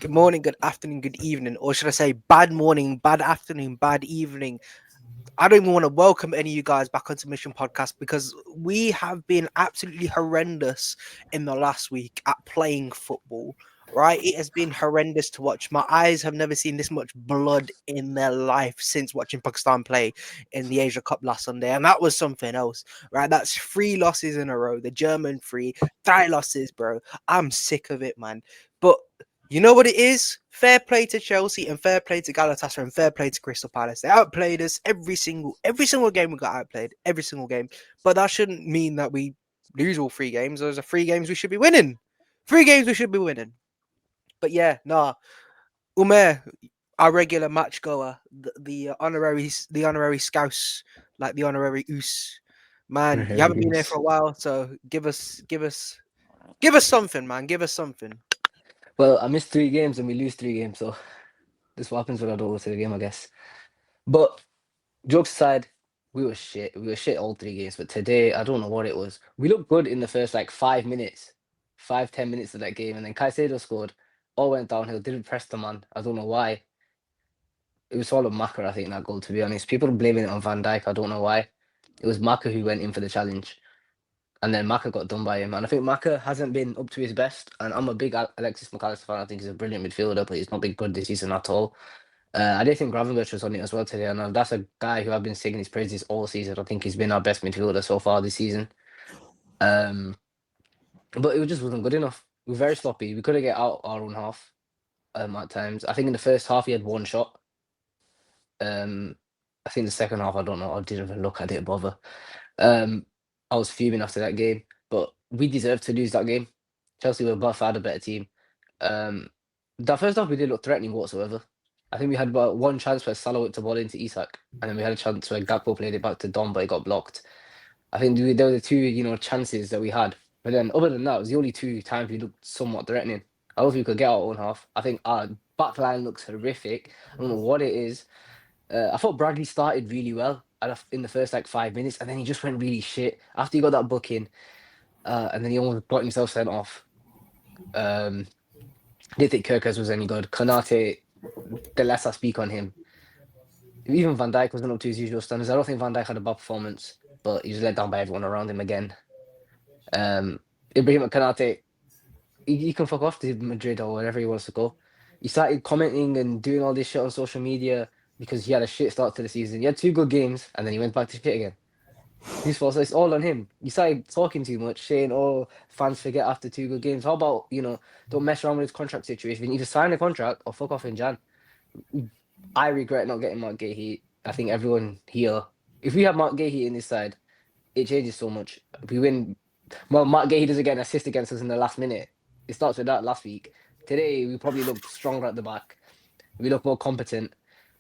Good morning, good afternoon, good evening, or should I say bad morning, bad afternoon, bad evening. I don't even want to welcome any of you guys back onto Mission Podcast because we have been absolutely horrendous in the last week at playing football. Right, it has been horrendous to watch. My eyes have never seen this much blood in their life since watching Pakistan play in the Asia Cup last Sunday, and that was something else. Right, that's 3 losses in a row. The German three, 3 losses, bro. I'm sick of it, man. But you know what it is? Fair play to Chelsea and fair play to Galatasaray and fair play to Crystal Palace. They outplayed us every single game we got outplayed, every single game. But that shouldn't mean that we lose all 3 games. Those are 3 games we should be winning. 3 games we should be winning. But yeah, nah. Umair, our regular match goer, the honorary scouse, like the honorary oos. Man, you haven't been here for Hilarious. a while, so give us something, man. Give us something. Well, I missed 3 games and we lose 3 games, so this is what happens when I don't go to the game, I guess. But jokes aside, we were shit. We were shit all 3 games. But today, I don't know what it was. We looked good in the first like 5 minutes, 5, 10 minutes of that game, and then Caicedo scored. All went downhill. Didn't press the man. I don't know why. It was all of Maka, I think, that goal. To be honest, people are blaming it on Van Dijk. I don't know why. It was Maka who went in for the challenge. And then Maka got done by him. And I think Maka hasn't been up to his best. And I'm a big Alexis McAllister fan. I think he's a brilliant midfielder, but he's not been good this season at all. I did think Gravenberch was on it as well today. And that's a guy who I've been singing his praises all season. I think he's been our best midfielder so far this season. Um, but it just wasn't good enough. We were very sloppy. We couldn't get out our own half at times. I think in the first half, he had one shot. Um, I think the second half, I don't know. I didn't even look. I didn't bother. Um, I was fuming after that game, but we deserved to lose that game. Chelsea were by far the better team. Um, that first half we didn't look threatening whatsoever. I think we had about one chance where Salah whipped the ball into Isak, and then we had a chance where Gakpo played it back to Dom, but it got blocked. I think there were the two, chances that we had. But then other than that, it was the only 2 times we looked somewhat threatening. I don't think we could get our own half. I think our back line looks horrific. I don't know what it is. I thought Bradley started really well in the first like 5 minutes, and then he just went really shit after he got that booking, and then he almost got himself sent off. Um, didn't think Kirkers was any good. Konate, the less I speak on him, even Van Dijk wasn't up to his usual standards. I don't think Van Dijk had a bad performance, but he was let down by everyone around him again. Ibrahim Konate, he can fuck off to Madrid or wherever he wants to go. He started commenting and doing all this shit on social media because he had a shit start to the season. He had 2 good games and then he went back to shit again. His fault. So it's all on him. He started talking too much, saying, "Oh, fans forget after 2 good games." How about don't mess around with his contract situation. Either sign a contract or fuck off in Jan. I regret not getting Mark Gahey. I think everyone here, if we have Mark Gahey in this side, it changes so much. We win. Well, Mark Gahey doesn't get an assist against us in the last minute. It starts with that last week. Today we probably look stronger at the back. We look more competent.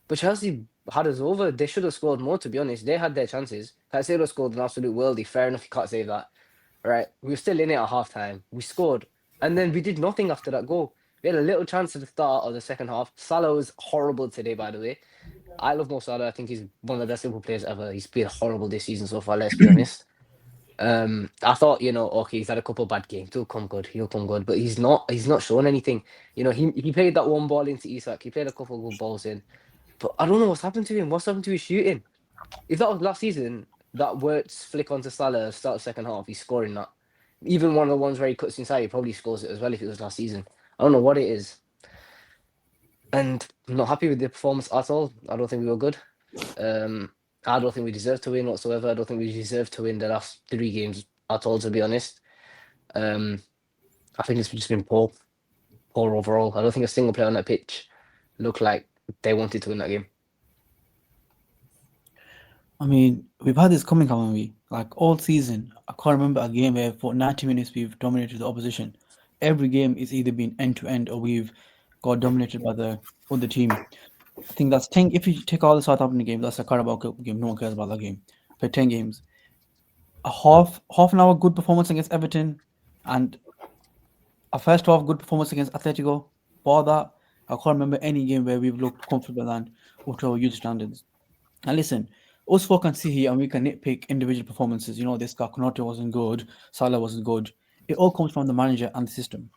But Chelsea had us over. They should have scored more, to be honest. They had their chances. Caicedo scored an absolute worldie. Fair enough, you can't save that. All right. We were still in it at half time. We scored. And then we did nothing after that goal. We had a little chance at the start of the second half. Salah was horrible today, by the way. I love Mo Salah. I think he's one of the best Liverpool players ever. He's been horrible this season so far, let's be honest. I thought, okay, he's had a couple of bad games. He'll come good. He'll come good. But he's not shown anything. He played that one ball into Isak. He played a couple of good balls in. But I don't know what's happened to him. What's happened to his shooting? If that was last season, that Wirtz flick onto Salah, start of second half, he's scoring that. Even one of the ones where he cuts inside, he probably scores it as well if it was last season. I don't know what it is. And I'm not happy with the performance at all. I don't think we were good. I don't think we deserve to win whatsoever. I don't think we deserve to win the last 3 games at all, to be honest. I think it's just been poor overall. I don't think a single player on that pitch looked like they wanted to win that game. I mean, we've had this coming, haven't we? Like all season, I can't remember a game where for 90 minutes we've dominated the opposition. Every game is either been end to end or we've got dominated by the other team. I think that's 10. If you take all the Southampton games, that's a Carabao Cup game. No one cares about that game. Played 10 games. A half an hour good performance against Everton, and a first half good performance against Atletico. For that, I can't remember any game where we've looked comfortable and up to our usual standards. And listen, us four can sit here and we can nitpick individual performances. This guy Konate wasn't good, Salah wasn't good. It all comes from the manager and the system.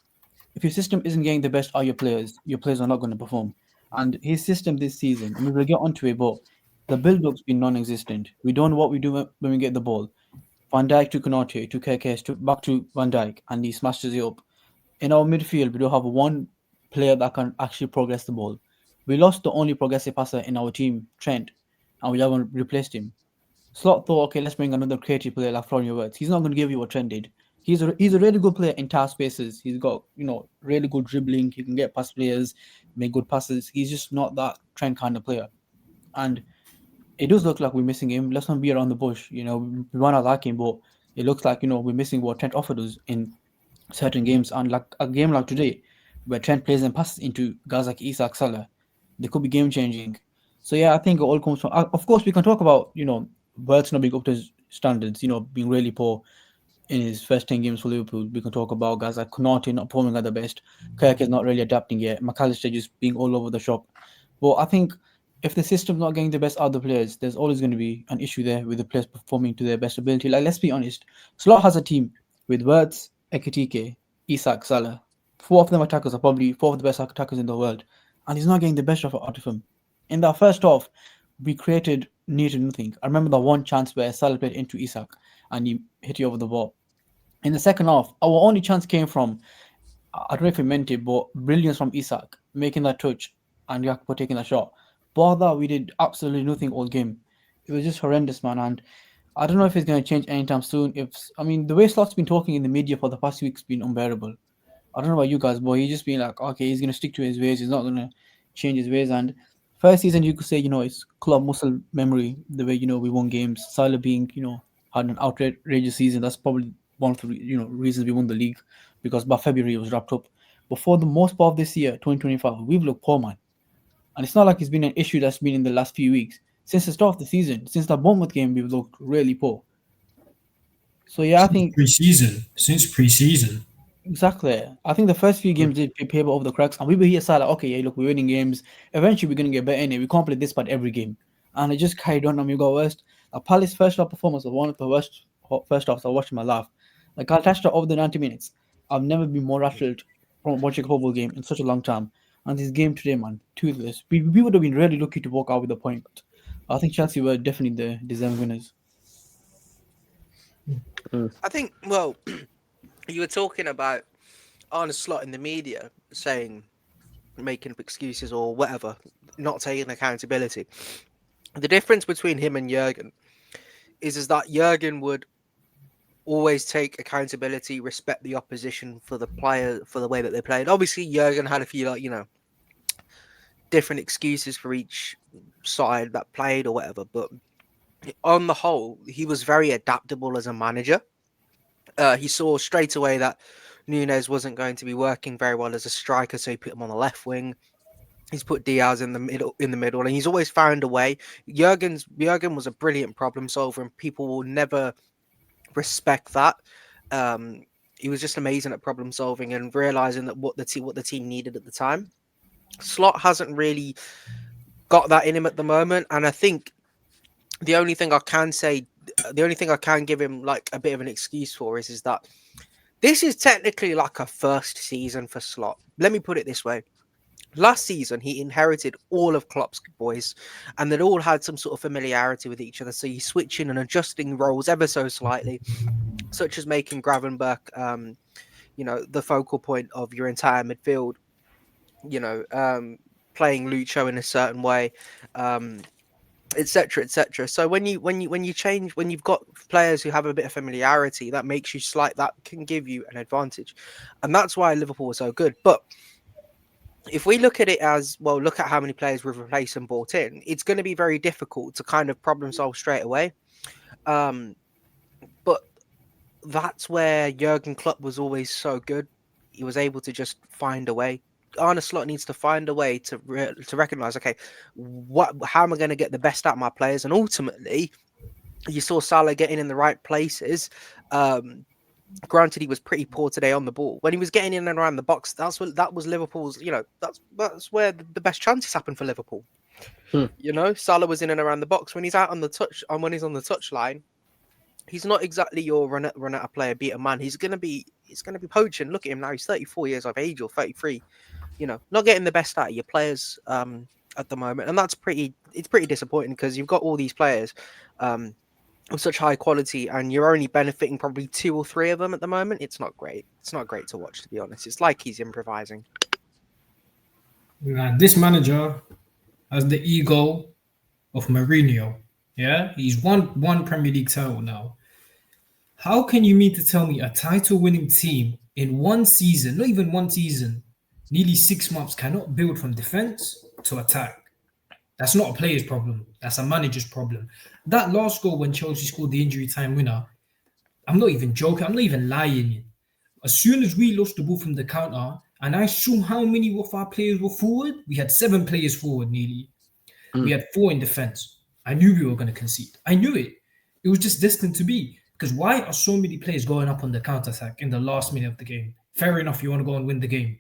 If your system isn't getting the best out of your players are not going to perform. And his system this season, I mean, we'll get onto it, but the build-up's been non-existent. We don't know what we do when we get the ball. Van Dijk to Konate, to KK, to back to Van Dijk, and he smashes it up. In our midfield, we don't have one player that can actually progress the ball. We lost the only progressive passer in our team, Trent, and we haven't replaced him. Slot thought, okay, let's bring another creative player like Florian Wirtz. He's not going to give you what Trent did. He's a really good player in tight spaces. He's got really good dribbling. He can get past players, make good passes. He's just not that Trent kind of player. And it does look like we're missing him. Let's not be around the bush. We might not like him, but it looks like we're missing what Trent offered us in certain games. And like a game like today, where Trent plays and passes into guys like Isak, Salah, they could be game changing. So yeah, I think it all comes from. Of course, we can talk about Wirtz not being up to his standards. Being really poor in his first 10 games for Liverpool. We can talk about guys like Konate not performing at the best. Kirk is not really adapting yet. McAllister just being all over the shop. But I think if the system's not getting the best out of the players, there's always going to be an issue there with the players performing to their best ability. Like, let's be honest. Slot has a team with Wirtz, Ekitike, Isak, Salah. Four of them attackers are probably four of the best attackers in the world. And he's not getting the best out of them. In that first half, we created near to nothing. I remember the one chance where Salah played into Isak and he hit it over the ball. In the second half, our only chance came from, I don't know if he meant it, but brilliance from Isak, making that touch and Gakpo taking that shot. But that we did absolutely nothing all game. It was just horrendous, man. And I don't know if it's going to change anytime soon. The way Slot's been talking in the media for the past week's been unbearable. I don't know about you guys, but he's just been like, okay, he's going to stick to his ways. He's not going to change his ways. And first season, you could say, it's club muscle memory, the way, we won games. Salah being, had an outrageous season. That's probably one of the, reasons we won the league, because by February it was wrapped up. But for the most part of this year, 2025, we've looked poor, man. And it's not like it's been an issue that's been in the last few weeks. Since the start of the season, since the Bournemouth game, we've looked really poor. So yeah, I think Since pre-season. exactly. I think the first few games did paper over the cracks, and we were here side like, okay, yeah, look, we're winning games. Eventually, we're gonna get better in it. We can't play this bad every game, and it just carried on, and we got worse. The Palace first half performance was one of the worst first halves I watched in my life. Like Caltasta over the 90 minutes, I've never been more rattled from watching a football game in such a long time. And this game today, man, toothless. We would have been really lucky to walk out with a point. I think Chelsea were definitely the deserving winners. I think, well, you were talking about Arne Slot in the media saying, making excuses or whatever, not taking accountability. The difference between him and Jurgen is that Jurgen would always take accountability, respect the opposition for the player, for the way that they played. Obviously, Jurgen had a few, different excuses for each side that played or whatever, but on the whole, he was very adaptable as a manager. He saw straight away that Nunes wasn't going to be working very well as a striker, so he put him on the left wing. He's put Diaz in the middle, and he's always found a way. Jurgen was a brilliant problem solver, and people will never respect that. He was just amazing at problem solving and realizing that what the team needed at the time. Slot hasn't really got that in him at the moment, and I think the only thing I can give him like a bit of an excuse for is that this is technically like a first season for Slot. Let me put it this way. Last season, he inherited all of Klopp's boys, and they'd all had some sort of familiarity with each other. So he's switching and adjusting roles ever so slightly, such as making Gravenberch, the focal point of your entire midfield. Playing Lucho in a certain way, etc., etc. So when you change, when you've got players who have a bit of familiarity, that makes you that can give you an advantage, and that's why Liverpool was so good. But if we look at it as, well, look at how many players we've replaced and brought in, it's going to be very difficult to kind of problem solve straight away. But that's where Jurgen Klopp was always so good. He was able to just find a way. Arne Slot needs to find a way to recognize, okay, how am I going to get the best out of my players? And ultimately, you saw Salah getting in the right places. Granted, he was pretty poor today on the ball. When he was getting in and around the box, that was Liverpool's. That's where the best chances happen for Liverpool. Salah was in and around the box. When he's out on the touch, and when he's on the touchline, he's not exactly your run at a player, beat a man. He's going to be it's going to be poaching. Look at him now; he's 34 years of age or 33. Not getting the best out of your players at the moment, and it's pretty disappointing because you've got all these players of such high quality, and you're only benefiting probably 2 or 3 of them at the moment. It's not great. It's not great to watch, to be honest. It's like he's improvising. This manager has the ego of Mourinho. Yeah, he's won one Premier League title now. How can you mean to tell me a title-winning team in one season, not even one season, nearly 6 months, cannot build from defense to attack? That's not a player's problem. That's a manager's problem. That last goal when Chelsea scored the injury time winner, I'm not even joking. I'm not even lying. As soon as we lost the ball from the counter, and I saw how many of our players were forward, we had 7 players forward nearly. We had 4 in defense. I knew we were going to concede. I knew it. It was just destined to be. Because why are so many players going up on the counter-attack in the last minute of the game? Fair enough, you want to go and win the game.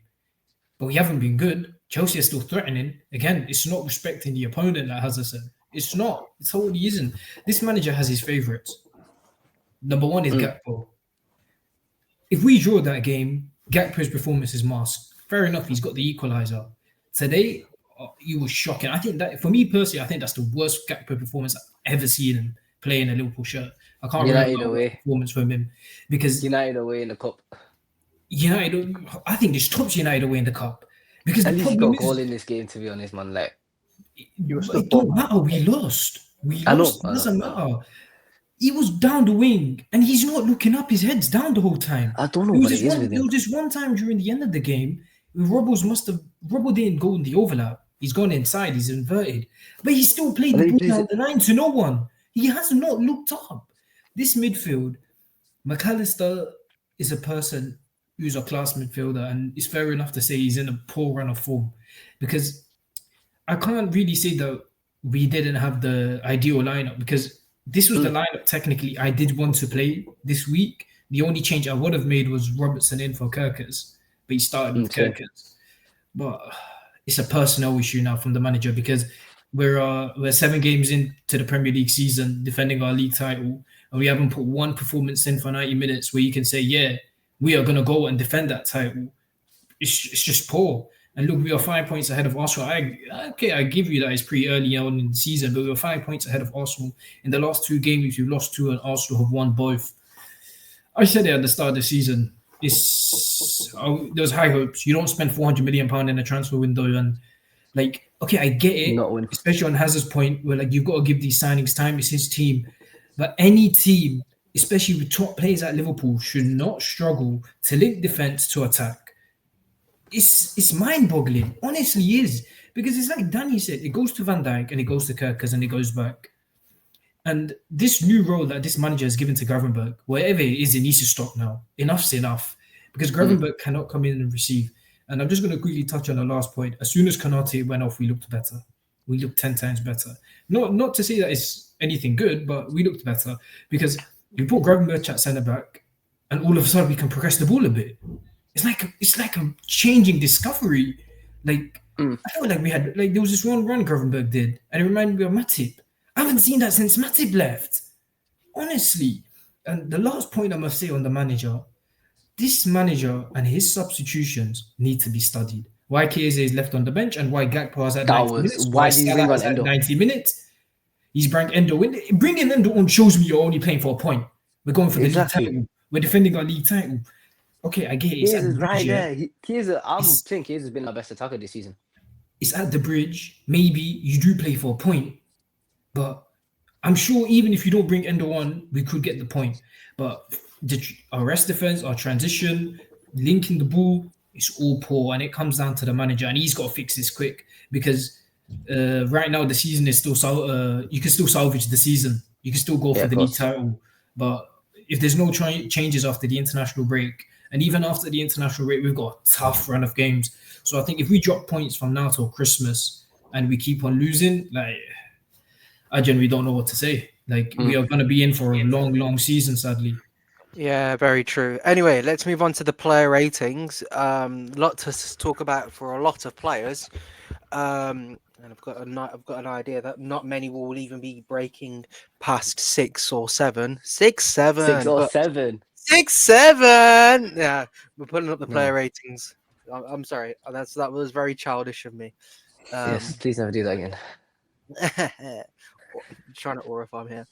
But we haven't been good. Chelsea are still threatening. Again, it's not respecting the opponent, like Hazza said. It's not. It totally isn't. This manager has his favourites. Number 1 is Gakpo. If we draw that game, Gakpo's performance is masked. Fair enough, he's got the equaliser. Today, he was shocking. I think that, for me personally, I think that's the worst Gakpo performance I've ever seen him play in a Liverpool shirt. I can't remember a performance from him because United away in the cup. United, I think this tops United away in the cup because At the least he got problem a goal is in this game, to be honest, man. Like, it don't matter. We lost. I know, It doesn't matter. He was down the wing and he's not looking up. His head's down the whole time. I don't know what it is with him. There was this one time during the end of the game, Robbo didn't go in the overlap. He's gone inside. He's inverted, but he still played the ball down the line to no one. He has not looked up. This midfield, McAllister is a person who's a class midfielder, and it's fair enough to say he's in a poor run of form because I can't really say that we didn't have the ideal lineup because this was the lineup technically I did want to play this week. The only change I would have made was Robertson in for Kirkers, but he started with Kirkers. But it's a personnel issue now from the manager because we're 7 games into the Premier League season defending our league title, and we haven't put one performance in for 90 minutes where you can say, yeah, we are going to go and defend that title. It's just poor. And look, we are 5 points ahead of Arsenal. I give you that it's pretty early on in the season, but we were 5 points ahead of Arsenal. In the last 2 games, we've lost 2 and Arsenal have won both. I said it at the start of the season. There's high hopes. You don't spend £400 million in a transfer window and okay, I get it, especially on Hazard's point where you've got to give these signings time. It's his team. But any team, especially with top players at Liverpool, should not struggle to link defence to attack. It's mind-boggling. Honestly, it is. Because it's like Danny said, it goes to Van Dijk and it goes to Kirkers and it goes back. And this new role that this manager has given to Gravenberg, wherever it is, it needs to stop now. Enough's enough. Because Gravenberg cannot come in and receive. And I'm just going to quickly touch on the last point. As soon as Konate went off, we looked better. We looked 10 times better. Not to say that it's anything good, but we looked better. Because you put Gravenberg at centre-back and all of a sudden we can progress the ball a bit. It's like a changing discovery. I felt like we had there was this one run Gravenberg did, and it reminded me of Matip. I haven't seen that since Matip left. Honestly. And the last point I must say on the manager, this manager and his substitutions need to be studied. Why Chiesa is left on the bench and why Gakpo has at 90 minutes. Why did he bring on Endo? 90 minutes. He's bringing Endo in. Bringing Endo on shows me you're only playing for a point. We're going for the league title. We're defending our league title. Okay, I get it. Chiesa's right there. I'm saying Chiesa's been our best attacker this season. It's at the bridge. Maybe you do play for a point, but I'm sure even if you don't bring Endo on, we could get the point. But our rest defense, our transition, linking the ball, it's all poor, and it comes down to the manager, and he's got to fix this quick because right now the season is still you can still salvage the season. You can still go for the league title, but if there's no changes after the international break, and even after the international break, we've got a tough run of games. So I think if we drop points from now till Christmas and we keep on losing, I genuinely don't know what to say. We are going to be in for a long, long season, sadly. Yeah, very true. Anyway, let's move on to the player ratings. Lot to talk about for a lot of players. And I've got an idea that not many will even be breaking past 6 or 7. 6, 7. 6 or 7. 6-7. Yeah, we're putting up the No. player ratings. I'm sorry. That was very childish of me. Yes, please never do that again. Trying to aura farm here.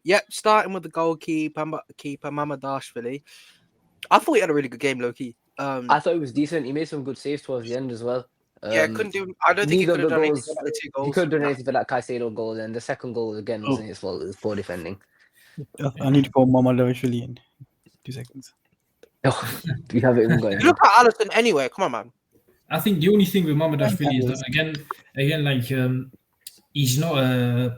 Yep. Starting with the goalkeeper, Mamadashvili. I thought he had a really good game, Loki. I thought he was decent. He made some good saves towards the end as well. Yeah, couldn't do. I don't think he Neither could of have the done anything goals, about the 2 he goals. could have done Nah. anything for that Caicedo goal, and the second goal again Oh. wasn't his fault. It was poor defending. I need to call Mama Lavishvili in 2 seconds. Oh, we haven't even got You him. look at Allison anyway. Come on, man. I think the only thing with Mamadashvili is Anyways. that again, like he's not a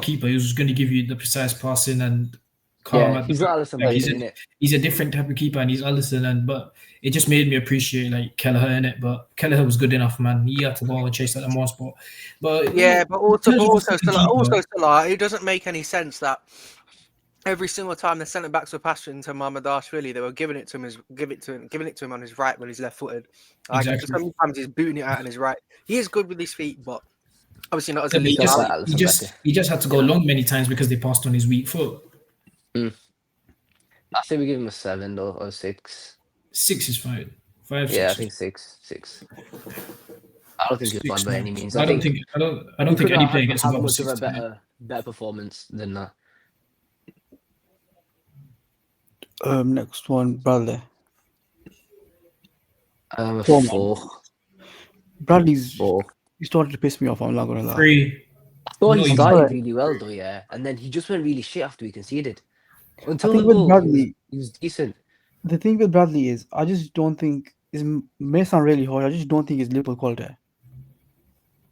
keeper. He's going to give you the precise passing and calm Yeah, at the he's back. not Alisson Like, Becker, innit? he's a different type of keeper, and he's Alisson. But it just made me appreciate like Kelleher in it. But Kelleher was good enough, man. He had to ball and chase at the more spot. But Yeah, but also, keeper, Salaar, it doesn't make any sense that every single time the centre backs were passing to Mamadashvili, they were giving it to him on his right when he's left-footed. Like Exactly. sometimes he's booting it out on his right. He is good with his feet, but obviously not as Yeah, a but leader. just like Alisson Becker. he just had to go long many times because they passed on his weak foot. I think we give him a 7 though, or 6. 6 is fine. 5, 6. Yeah, I think 6. I don't think he's bad by any means. I don't think any player gets have above a much of 6 a better performance than that. Next one, Bradley. 4. Bradley's 4. he started to piss me off. I'm not gonna lie. 3. I thought No, he he's started not. really well though, yeah, and then he just went really shit after he conceded. Until I think the with goal, Bradley, he was decent. the thing with Bradley is, I just don't think it may sound really hard. I just don't think he's Liverpool quality.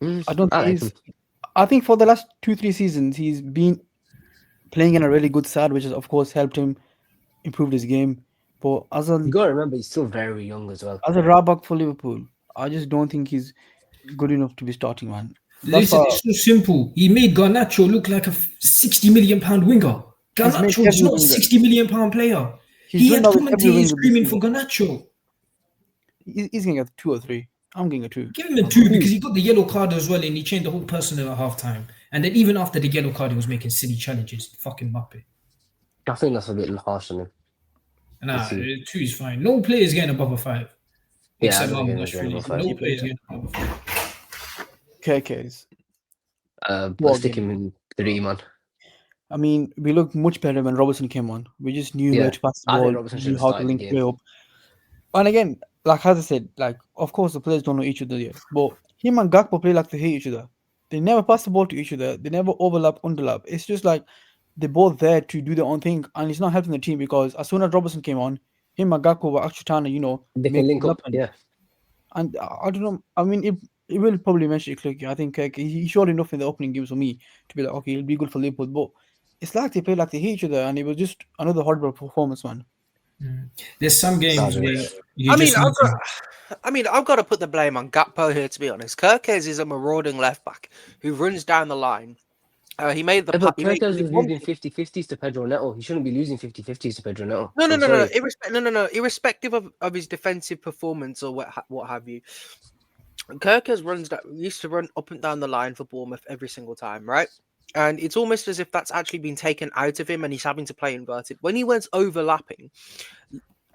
I don't I think like him. I think for the last 2-3 seasons he's been playing in a really good side, which has of course helped him improve his game. But as You gotta remember, he's still very young as well. a right back for Liverpool, I just don't think he's good enough to be starting, man. That's Listen, why it's so simple. He made Garnacho look like a 60 million pound winger. He's made Garnacho is every not a winger. 60 million pound player. He's He doing had that with every commentators winger this screaming for season. Garnacho. He's getting a 2 or 3. I'm getting a 2. Give him a 2 because he got the yellow card as well, and he changed the whole personnel at half time. And then even after the yellow card, he was making silly challenges. Fucking Muppet. I think that's a bit harsh on him. Nah, Let's see. 2 is fine. No player is getting above a 5. Yeah, Except I don't think Mamadashvili. he's getting above 5. No player is getting above a 5. KKs. I'll stick him in 3, man. I mean, we looked much better when Robertson came on. We just knew Yeah, where to pass the I think ball, Robertson should knew have how to started the link game. play up. And again, like as I said, like of course the players don't know each other yet, but him and Gakpo play like they hate each other. They never pass the ball to each other. They never overlap, underlap. It's just like they're both there to do their own thing, and it's not helping the team because as soon as Robertson came on, him and Gakpo were actually trying to They make can link things up, happen. yeah. And I don't know. I mean, it will probably eventually click. I think he showed enough in the opening games for me to be like, okay, it'll be good for Liverpool. But it's like they play like they hate each other, and it was just another horrible performance, man. There's some games Savage. where you I mean, just need to- I've got to put the blame on Gakpo here, to be honest. Kirkes is a marauding left back who runs down the line. He made the Yeah, but he made Kirkers was one- losing 50-50s to Pedro Neto. He shouldn't be losing 50-50s to Pedro Neto. No, I'm sorry. Irrespective of his defensive performance or what have you, Kirkes used to run up and down the line for Bournemouth every single time, right? And it's almost as if that's actually been taken out of him and he's having to play inverted. When he went overlapping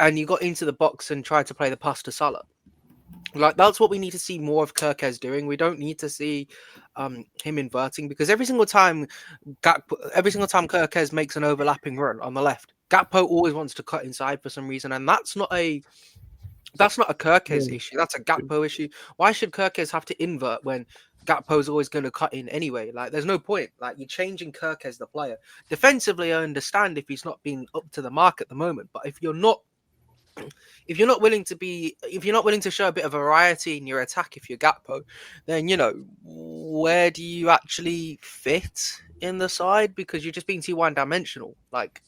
and you got into the box and tried to play the pass to Salah, like that's what we need to see more of Kirkes doing. We don't need to see him inverting because every single time Kirkes makes an overlapping run on the left, Gakpo always wants to cut inside for some reason, and that's not a Kirkes issue. That's a Gakpo issue. Why should Kirkes have to invert when Gakpo's always going to cut in anyway? Like, there's no point. Like, you're changing Kirkes the player. Defensively, I understand if he's not being up to the mark at the moment, but if you're not willing to show a bit of variety in your attack, if you're Gakpo, then where do you actually fit in the side? Because you're just being too one-dimensional. Like,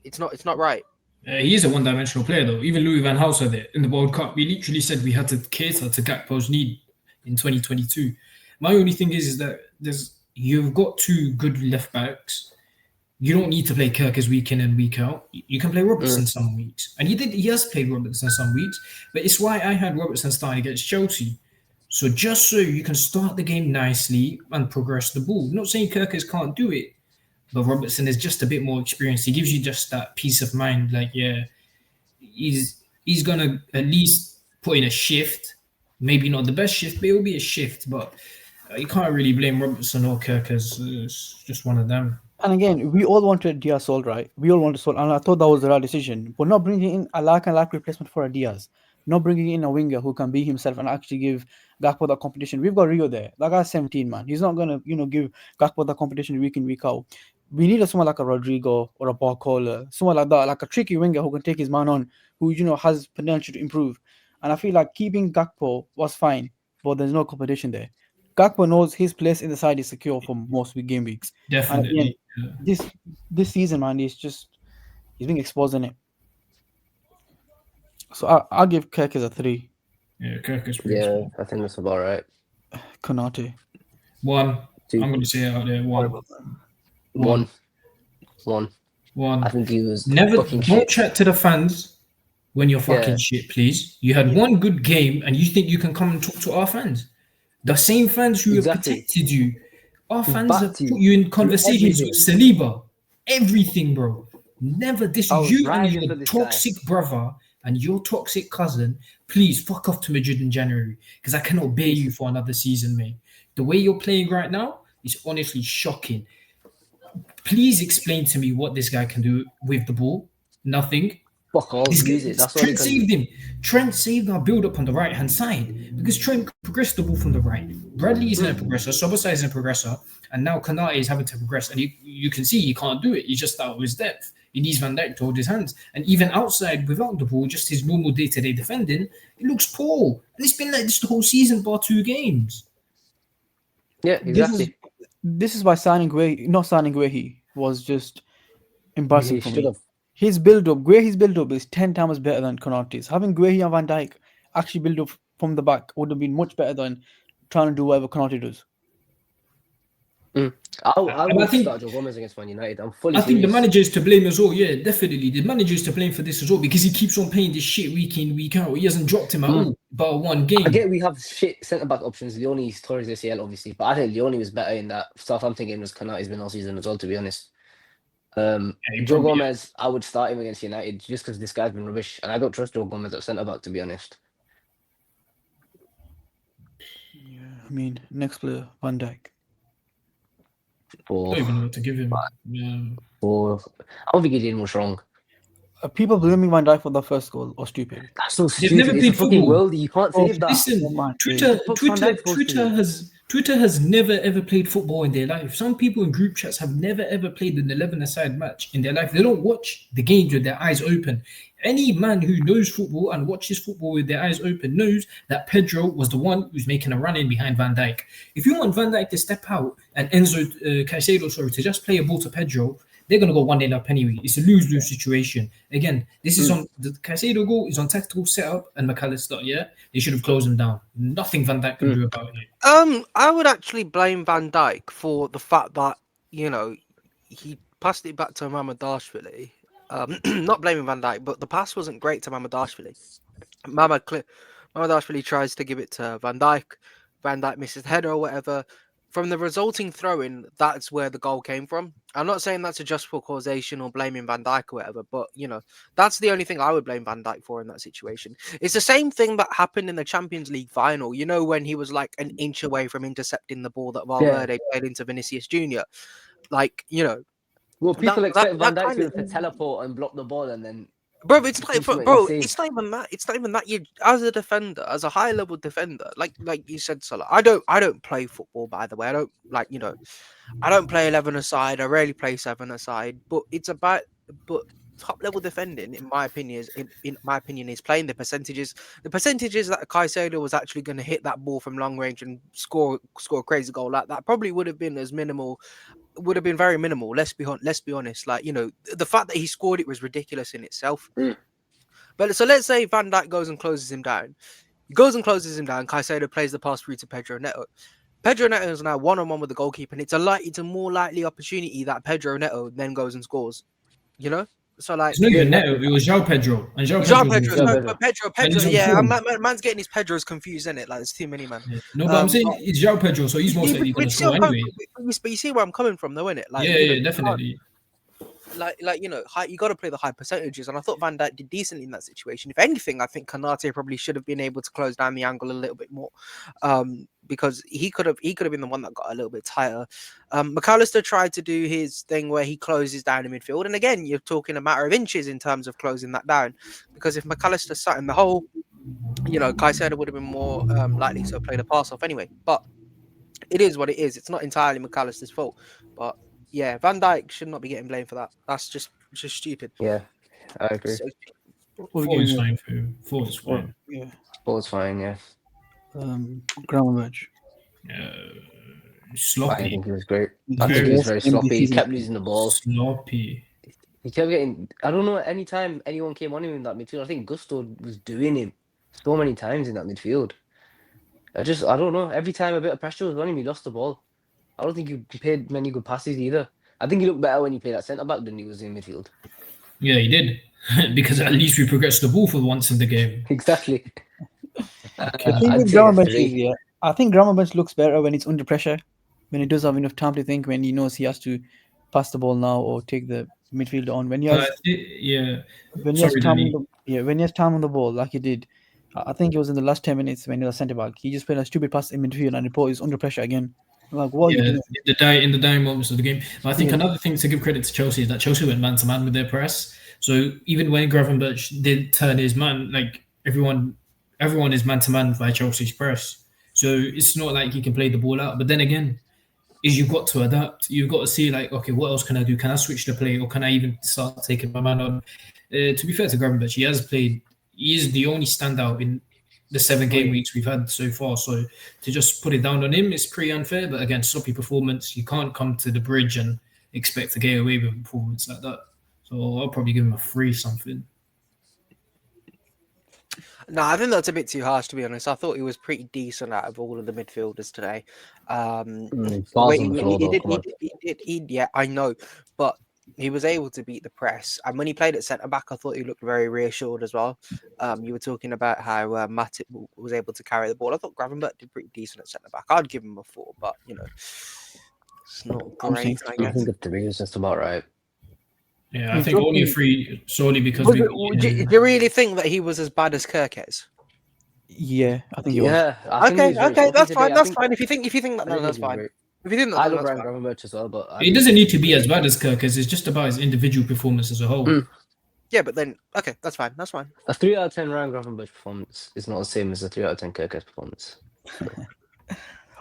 it's not right. He is a one-dimensional player, though. Even Louis van Gaal said it in the World Cup. We literally said we had to cater to Gakpo's need in 2022. My only thing is that you've got 2 good left backs. You don't need to play Kirkes week in and week out. You can play Robertson some weeks, and he has played Robertson some weeks. But it's why I had Robertson starting against Chelsea. So just so you can start the game nicely and progress the ball. I'm not saying Kirkes can't do it, but Robertson is just a bit more experienced. He gives you just that peace of mind. Like, yeah, he's gonna at least put in a shift. Maybe not the best shift, but it'll be a shift. But you can't really blame Robertson or Kirk, because it's just one of them. And again, we all wanted Diaz sold, right? We all wanted sold, and I thought that was the right decision. But not bringing in a like replacement for a Diaz, not bringing in a winger who can be himself and actually give Gakpo that competition. We've got Rio there. That guy's 17, man. He's not gonna, give Gakpo that competition week in, week out. We need someone like a Rodrigo or a Barcola, someone like that, like a tricky winger who can take his man on, who has potential to improve. And I feel like keeping Gakpo was fine, but there's no competition there. Gakpo knows his place in the side is secure for most game weeks. And again, Definitely. Yeah, this season, man, he's being exposed in it. So I'll give Kirkis a 3. yeah, Kirk is pretty Yeah, strong. I think that's about right. Konate. One. 2. I'm gonna say it out there. One. One. I think he was fucking Don't shit. chat to the fans when you're fucking Yeah. shit, please. You had one good game, and you think you can come and talk to our fans? The same fans who have Exactly. protected you. Our fans backed have put you you in through conversations with Saliba. Everything, bro. Never this. I was You and riding your for this guy. toxic brother and your toxic cousin, please fuck off to Madrid in January, because I cannot bear you for another season, mate. The way you're playing right now is honestly shocking. Please explain to me what this guy can do with the ball. Nothing. Fuck all, This use guy- it. That's all he Trent can saved do. him. Trent saved our build up on the right hand side, because Trent progressed the ball from the right. Bradley isn't a progressor, Sobosai isn't a progressor, and now Kanate is having to progress. And you can see he can't do it. He's just out of his depth. He needs Van Dijk to hold his hands. And even outside without the ball, just his normal day to day defending, it looks poor. And it's been like this the whole season, bar 2 games. Yeah, exactly. This is why not signing Guehi was just embarrassing He for should me. have. Guehi's build up is 10 times better than Konate's. Having Guehi and Van Dijk actually build up from the back would have been much better than trying to do whatever Konate does. I And I would think- start Joe Gomez against Man United. I'm fully I think the serious. manager is to blame as well. Yeah, definitely. The manager is to blame for this as well, because he keeps on playing this shit week in, week out. He hasn't dropped him at all, but one game. I get we have shit centre back options. Leone's towards ACL, obviously, but I think Leone was better in that Southampton game. Was Kanate's been all season as well, to be honest. he Joe probably- Gomez, I would start him against United just because this guy's been rubbish, and I don't trust Joe Gomez at centre back, to be honest. I mean, next player, Van Dijk. I don't even know what to give him. Yeah. I don't think he did much wrong. People blaming Van Dijk for the first goal are stupid. That's so They've stupid. never It's a played fucking football. worldie. You can't Oh, save that. Listen, Oh, man. Twitter, Fuck Twitter, Van Dijk supposed Twitter to has Twitter has never ever played football in their life. Some people in group chats have never ever played an 11-a-side match in their life. They don't watch the games with their eyes open. Any man who knows football and watches football with their eyes open knows that Pedro was the one who's making a run in behind Van Dijk. If you want Van Dijk to step out and Caicedo, to just play a ball to Pedro, they're going to go 1-0 up anyway. It's a lose-lose situation. Again, this is on the Caicedo goal is on tactical setup and McAllister. Yeah, they should have closed him down. Nothing Van Dijk can do about it. I would actually blame Van Dijk for the fact that he passed it back to Mamadashvili. Not blaming Van Dijk, but the pass wasn't great to Mamadashvili. Mamadashvili tries to give it to Van Dijk. Van Dijk misses the header or whatever. From the resulting throw-in, that's where the goal came from. I'm not saying that's a just for causation or blaming Van Dijk or whatever, but that's the only thing I would blame Van Dijk for in that situation. It's the same thing that happened in the Champions League final. When he was like an inch away from intercepting the ball that Valverde played into Vinicius Junior. Well, people expect Van that Dijk to be able kind to teleport and block the ball, and then Bro, it's like, Ultimately bro, save. it's not even that. It's not even that. You, as a defender, as a high level defender, like you said, Salah. I don't play football, by the way. I don't I don't play 11-a-side. I rarely play 7-a-side. But top level defending, in my opinion, is playing the percentages. The percentages that Caicedo was actually going to hit that ball from long range and score a crazy goal like that probably would have been as minimal. Would have been very minimal. Let's be honest. The fact that he scored it was ridiculous in itself. But so let's say Van Dijk goes and closes him down. He goes and closes him down. Caicedo plays the pass through to Pedro Neto. Pedro Neto is now 1-on-1 with the goalkeeper, and it's a more likely opportunity that Pedro Neto then goes and scores. So like, It's not even Yeah, Neto. It was João Pedro, and João João Pedro. Pedro, João no, Pedro. but Pedro, And he's on yeah, form. man's getting his Pedros confused, isn't it? Like, there's too many, man. Yeah. No, but I'm saying But it's João Pedro, so he's most likely going to score anyway. But you see where I'm coming from, though, innit? Like, Yeah, you know, yeah, definitely. like you know, you got to play the high percentages, and I thought Van Dijk did decently in that situation. If anything, I think Konate probably should have been able to close down the angle a little bit more, because he could have been the one that got a little bit tighter. McAllister tried to do his thing where he closes down in midfield, and again, you're talking a matter of inches in terms of closing that down, because if McAllister sat in the hole, you know, Caicedo would have been more likely to play the pass off anyway. But it is what it is. It's not entirely McAllister's fault, but. Yeah, Van Dijk should not be getting blamed for that. That's just stupid. Yeah, I agree. So, What we Four is giving fine for him. 4 is Four. fine. Yeah. Ball's fine, yeah. Gramovich. I Sloppy. think he was great. He's I think he was very best in the sloppy. He season. kept losing the ball. Sloppy. He kept getting. I don't know. Anytime anyone came on him in that midfield, I think Gusto was doing him so many times in that midfield. I don't know. Every time a bit of pressure was on him, he lost the ball. I don't think he played many good passes either. I think he looked better when he played at centre back than he was in midfield. Yeah, he did. Because at least we progressed the ball for once in the game. Exactly. The thing I'd with say a Gramovich is, three. yeah, I think Gramovich looks better when he's under pressure, when he does have enough time to think, when he knows he has to pass the ball now or take the midfielder on. When he has, Yeah. when he has Sorry, time, Danny. when he has time on the ball, like he did, I think it was in the last 10 minutes when he was centre back. He just played a stupid pass in midfield and report is under pressure again. I'm like, what are you Yeah, doing? in the dying moments of the game. But I think Yeah. another thing to give credit to Chelsea is that Chelsea went man to man with their press. So even when Gravenberch did turn his man, like everyone is man to man by Chelsea's press. So it's not like he can play the ball out. But then again, is you've got to adapt. You've got to see like, okay, what else can I do? Can I switch the play, or can I even start taking my man on? To be fair to Gravenberch, he has played. He is the only standout in the 7 game weeks we've had so far. So to just put it down on him is pretty unfair. But again, sloppy performance. You can't come to the bridge and expect to get away with a performance like that. So I'll probably give him a 3 something. No, I think that's a bit too harsh, to be honest. I thought he was pretty decent out of all of the midfielders today. The Balls way on the floor though. Come on. yeah, I know, but he was able to beat the press. And when he played at centre back, I thought he looked very reassured as well. You were talking about how Matip was able to carry the ball. I thought Gravenberch did pretty decent at centre back. I'd give him a 4, but you know, it's not great. I I guess. think a 3 is just about right. Yeah, I think only a 3 solely because Do you really think that he was as bad as Kirkes? Yeah, I think he was. Yeah, I think he Okay, was very okay, sloppy that's today. fine. I That's think- fine. If you think that, I think that's he was fine. great. If you think that, I then love that's Ryan fine. Gravenberch as well, but it doesn't need to be as bad as Kirkes. It's just about his individual performance as a whole. Yeah, but then okay, that's fine. That's fine. a 3 out of 10 Ryan Gravenberch performance is not the same as a 3 out of 10 Kirkes performance.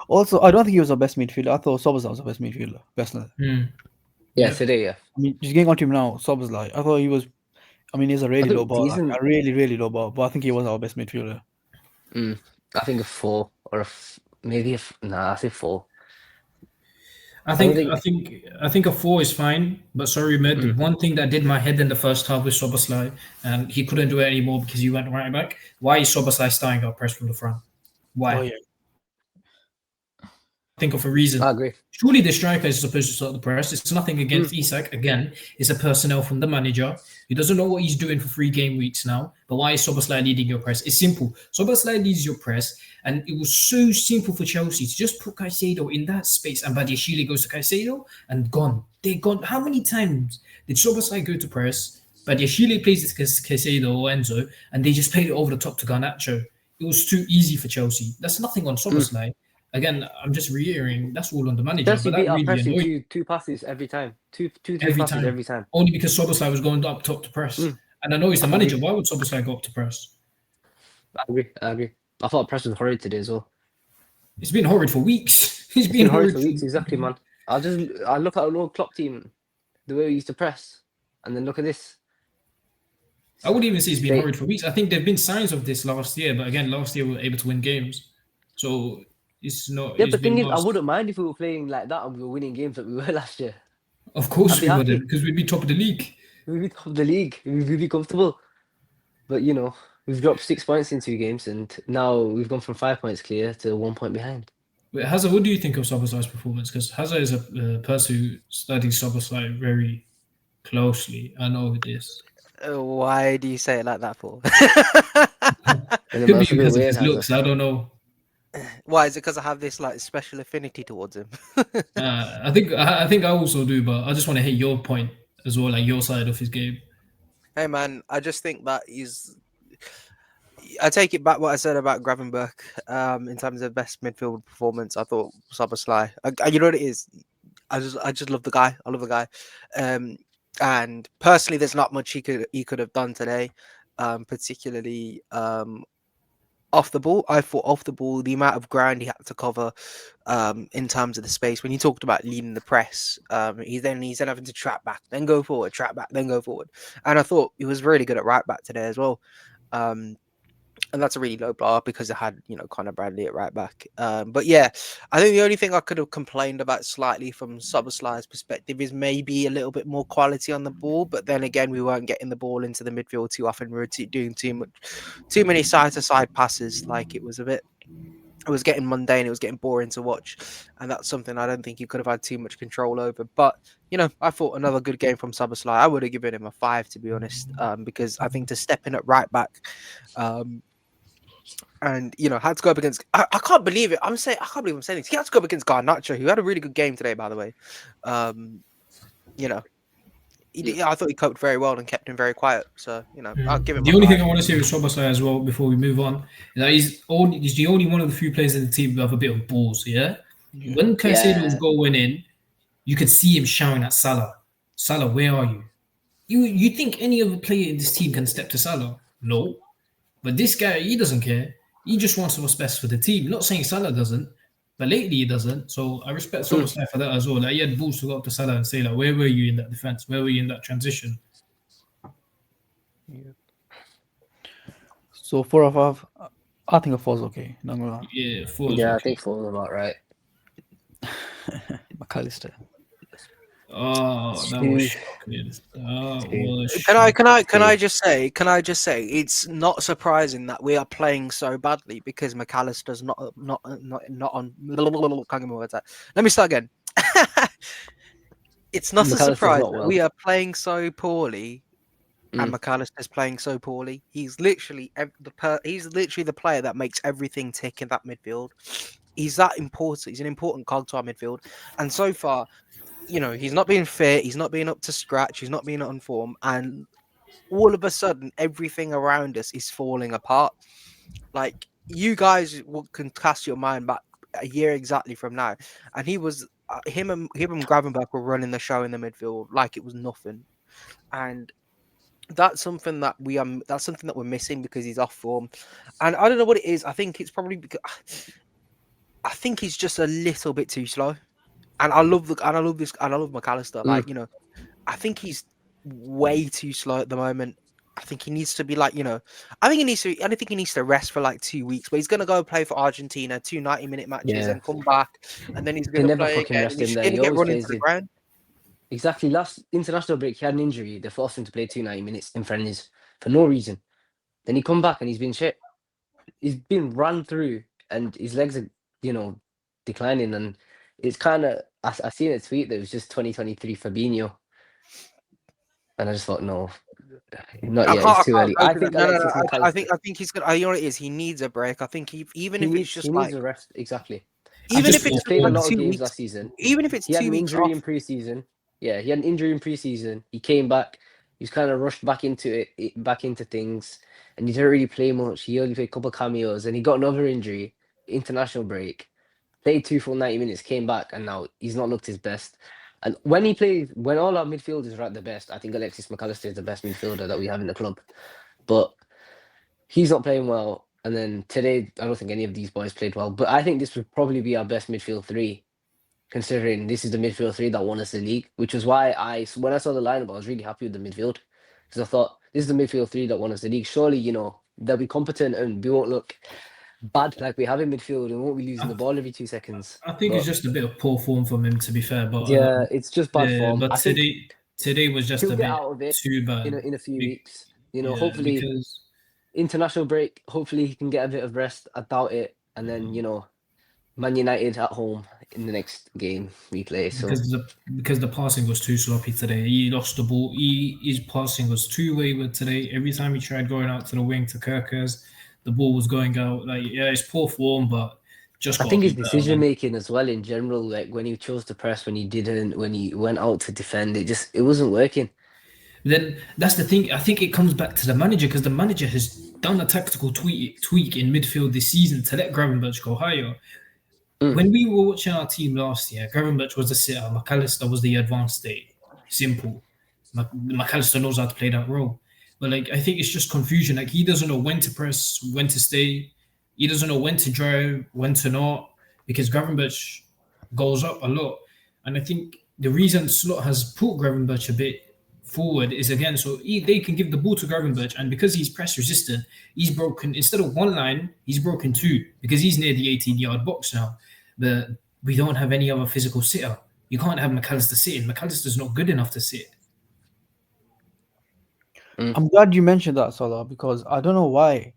Also, I don't think he was our best midfielder. I thought Soboslai was our best midfielder. Personally. Yeah, today, yeah. I mean, just getting on to him now, Soboslai. I thought he was. I mean, he's a really think low bar, like, decent. a really, really low bar. But I think he was our best midfielder. I think a 4 or maybe I say 4. I think a 4 is fine, but sorry, Med. The one thing that did my head in the first half with Soboslai, and he couldn't do it anymore because he went right back. Why is Soboslai starting our press from the front? Why? Oh yeah. Think of a reason. I agree. Surely the striker is supposed to start the press. It's nothing against Isak. Again, it's a personnel from the manager. He doesn't know what he's doing for 3 game weeks now. But why is Soboslai leading your press? It's simple. Soboslai leads your press, and it was so simple for Chelsea to just put Caicedo in that space, and Badiashile goes to Caicedo, and gone. They're gone. How many times did Soboslai go to press? Badiashile plays it to Caicedo or Enzo, and they just played it over the top to Garnacho. It was too easy for Chelsea. That's nothing on Soboslai. Again, I'm just reiterating, that's all on the manager. Chelsea But beat that our really press annoyed in two passes every time. Two every passes time. every time. Only because Soboslai was going up top to press. And I know he's the manager. Why would Soboslai go up to press? I agree. I thought press was horrid today as well. It's been horrid for weeks. He's It's been been horrid horrid for weeks, exactly, man. I look at an old Klopp team, the way we used to press, and then look at this. I wouldn't even say it's been They- horrid for weeks. I think there have been signs of this last year, but again, last year we were able to win games. So it's not. Yeah, it's but the thing been is, I lost. wouldn't mind if we were playing like that and we were winning games that we were last year. Of course I'd be we happy. wouldn't, because we'd be top of the league. We'd be top of the league. We'd be comfortable. But you know, we've dropped 6 points in 2 games, and now we've gone from 5 points clear to 1 point behind. Wait, Hazza, what do you think of Soboslai's performance? Because Hazza is a person who studies Soboslai very closely. I know this. Why do you say it like that for? And it Could be must be because of weird, his Hazza. looks. I don't know. Why is it because I have this like special affinity towards him? I think I also do, but I just want to hit your point as well, like your side of his game. Hey man, I just think that he's. I take it back what I said about Gravenberch. In terms of best midfield performance, I thought Szoboszlai. You know what it is? I just love the guy. I love the guy. And personally, there's not much he could have done today, particularly off the ball. I thought off the ball, the amount of ground he had to cover, in terms of the space. When you talked about leading the press, he's then having to trap back, then go forward, trap back, then go forward. And I thought he was really good at right back today as well. And that's a really low bar because it had, Conor Bradley at right back. But yeah, I think the only thing I could have complained about slightly from Szoboszlai's perspective is maybe a little bit more quality on the ball. But then again, we weren't getting the ball into the midfield too often. We were doing too many side to side passes. Like it was getting mundane. It was getting boring to watch, and that's something I don't think he could have had too much control over. But I thought another good game from Szoboszlai. I would have given him a 5 to be honest, because I think to step in at right back, and had to go up against. I can't believe it. I can't believe I'm saying this. He had to go up against Garnacho, who had a really good game today, by the way. You know, I thought he coped very well and kept him very quiet. So I'll give him The a only 5. thing I want to say with Szoboszlai as well before we move on is that he's the only one of the few players in the team who have a bit of balls. Yeah, when Caicedo was Yeah. going in, you could see him shouting at Salah. Salah, where are you? You think any other player in this team can step to Salah? No, but this guy, he doesn't care. He just wants what's best for the team. Not saying Salah doesn't, but lately he doesn't. So I respect Szoboszlai for that as well. Like he had balls to go up to Salah and say, like, where were you in that defense? Where were you in that transition? So 4 of 5, I think a 4 is okay. Not gonna lie. Yeah, four is Yeah, I okay. think 4 is about right. McAllister. Oh, that was shocking. That was Can I Okay. just say? Can I just say it's not surprising that we are playing so badly because McAllister's not on. Can't get my words out. Let me start again. It's not a McAllister's surprise not that well. we are playing so poorly, and Mm. McAllister's playing so poorly. He's literally the player that makes everything tick in that midfield. He's that important. He's an important cog to our midfield, and so far, he's not being fit. He's not being up to scratch. He's not being on form, and all of a sudden, everything around us is falling apart. Like you guys can cast your mind back a year exactly from now, and he was him and Gravenberch were running the show in the midfield like it was nothing, and that's something that we're missing because he's off form, and I don't know what it is. I think it's probably because I think he's just a little bit too slow, and I love McAllister. Like I think he's way too slow at the moment. I think he needs to be like, I think he needs to rest for like 2 weeks, but he's gonna go play for Argentina, 2 90-minute matches Yeah. and come back, and then he's They gonna never play fucking again, rest and he's him just there. gonna He get always run into plays the it. ground. Exactly. Last international break, he had an injury. They forced him to play 2 90 minutes in friendlies for no reason. Then he come back and he's been shit. He's been run through and his legs are, declining. And it's kind of, I seen a tweet that was just 2023 Fabinho. And I just thought, no, not yet. It's I too can't early. go I to think that. No, no, no. Alexis McAllister, I think he's gonna. You know what it is? He needs a break. I think even if it's just he needs like, a rest. Exactly. I even just if it's He's just played a like lot of 2 games weeks, last season. even if it's He had two an weeks injury off. in preseason. Yeah, he had an injury in preseason. He came back. He was kind of rushed back into back into things, and he didn't really play much. He only played a couple of cameos, and he got another injury, international break. Played 2 full 90 minutes, came back, and now he's not looked his best. And when all our midfielders are at the best, I think Alexis McAllister is the best midfielder that we have in the club. But he's not playing well. And then today, I don't think any of these boys played well. But I think this would probably be our best midfield three, considering this is the midfield three that won us the league, which was why when I saw the lineup, I was really happy with the midfield because I thought this is the midfield three that won us the league. Surely, they'll be competent and we won't look bad like we have in midfield and won't be losing the ball every 2 seconds. I think it's But just a bit of poor form from him, to be fair. But yeah, it's just bad form. but I think today was just he'll a get bit out of it too bad. in a few Be- weeks. yeah, Hopefully because international break. Hopefully he can get a bit of rest. I doubt it. And then Man United at home in the next game we play. So because the passing was too sloppy today. He lost the ball. His passing was too wayward today. Every time he tried going out to the wing to Kirkers, the ball was going out. Like, yeah, it's poor form, but just I got to think be his better, decision man. making as well in general, like when he chose to press, when he didn't, when he went out to defend, it wasn't working. Then that's the thing. I think it comes back to the manager because the manager has done a tactical tweak in midfield this season to let Gravenberch go higher. Mm. When we were watching our team last year, Gravenberch was the sitter, McAllister was the advanced state. Simple. McAllister knows how to play that role. But like I think it's just confusion. Like he doesn't know when to press, when to stay. He doesn't know when to drive, when to not, because Gravenberch goes up a lot. And I think the reason Slot has put Gravenberch a bit forward is again so they can give the ball to Gravenberch, and because he's press resistant, he's broken instead of one line, he's broken two because he's near the 18-yard box now. But we don't have any other physical sitter. You can't have McAllister sitting. McAllister's not good enough to sit. I'm glad you mentioned that, Salah, because I don't know why.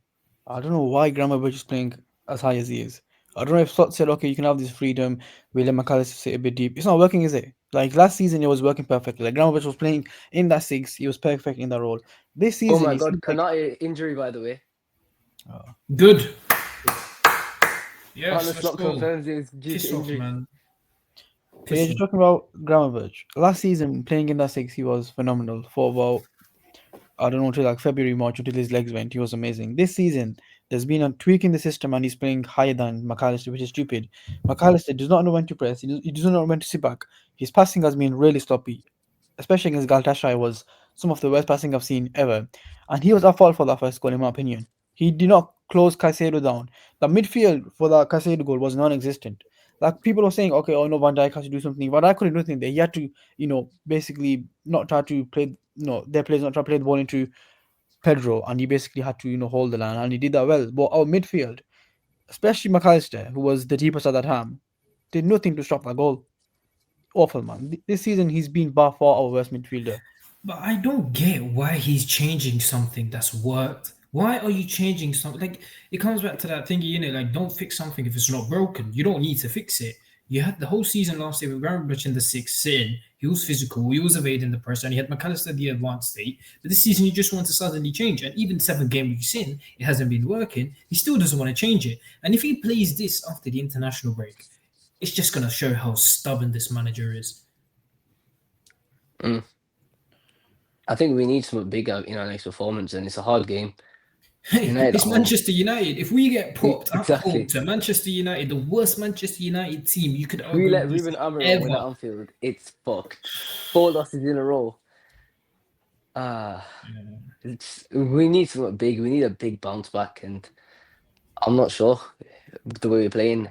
I don't know why Gramovich is playing as high as he is. I don't know if Slot said, okay, you can have this freedom, we let McAllister sit a bit deep. It's not working, is it? Like last season, it was working perfectly. Like Gramovich was playing in that six, he was perfect in that role. This Oh season, my it God, seems like Kanate injury, by the way. Good. Yes, Arnold let's Slot go. confirms it's due Piss to off, injury. man. But yeah, Piss just off. talking about Gramovich. Last season, playing in that six, he was phenomenal for about, I don't know, till like February, March, until his legs went. He was amazing. This season, there's been a tweak in the system and he's playing higher than McAllister, which is stupid. McAllister does not know when to press, he doesn't know when to sit back. His passing has been really sloppy, especially against Galatasaray, was some of the worst passing I've seen ever. And he was at fault for that first goal, in my opinion. He did not close Caicedo down. The midfield for the Caicedo goal was non-existent. Like people were saying, okay, oh no, Van Dijk has to do something. Van Dijk couldn't do anything there. He had to, basically not try to play. No, their players not try to play the ball into Pedro, and he basically had to, hold the line, and he did that well. But our midfield, especially McAllister, who was the deepest at that time, did nothing to stop that goal. Awful, man. This season, he's been by far our worst midfielder. But I don't get why he's changing something that's worked. Why are you changing something? Like it comes back to that thing, like don't fix something if it's not broken. You don't need to fix it. You had the whole season last year with Gravenberch in the sixth sitting. He was physical, he was evading the pressure, and he had McAllister the advanced state. But this season, you just want to suddenly change. And even 7 game weeks in, it hasn't been working. He still doesn't want to change it. And if he plays this after the international break, it's just going to show how stubborn this manager is. I think we need something bigger in our next performance, and it's a hard game. Hey, United it's at home. Manchester United. If we get popped at Exactly. home to Manchester United, the worst Manchester United team you could If we argue let Ruben Amorim win at ever. Anfield, it's fucked. 4 losses in a row. We need something big. We need a big bounce back, and I'm not sure the way we're playing.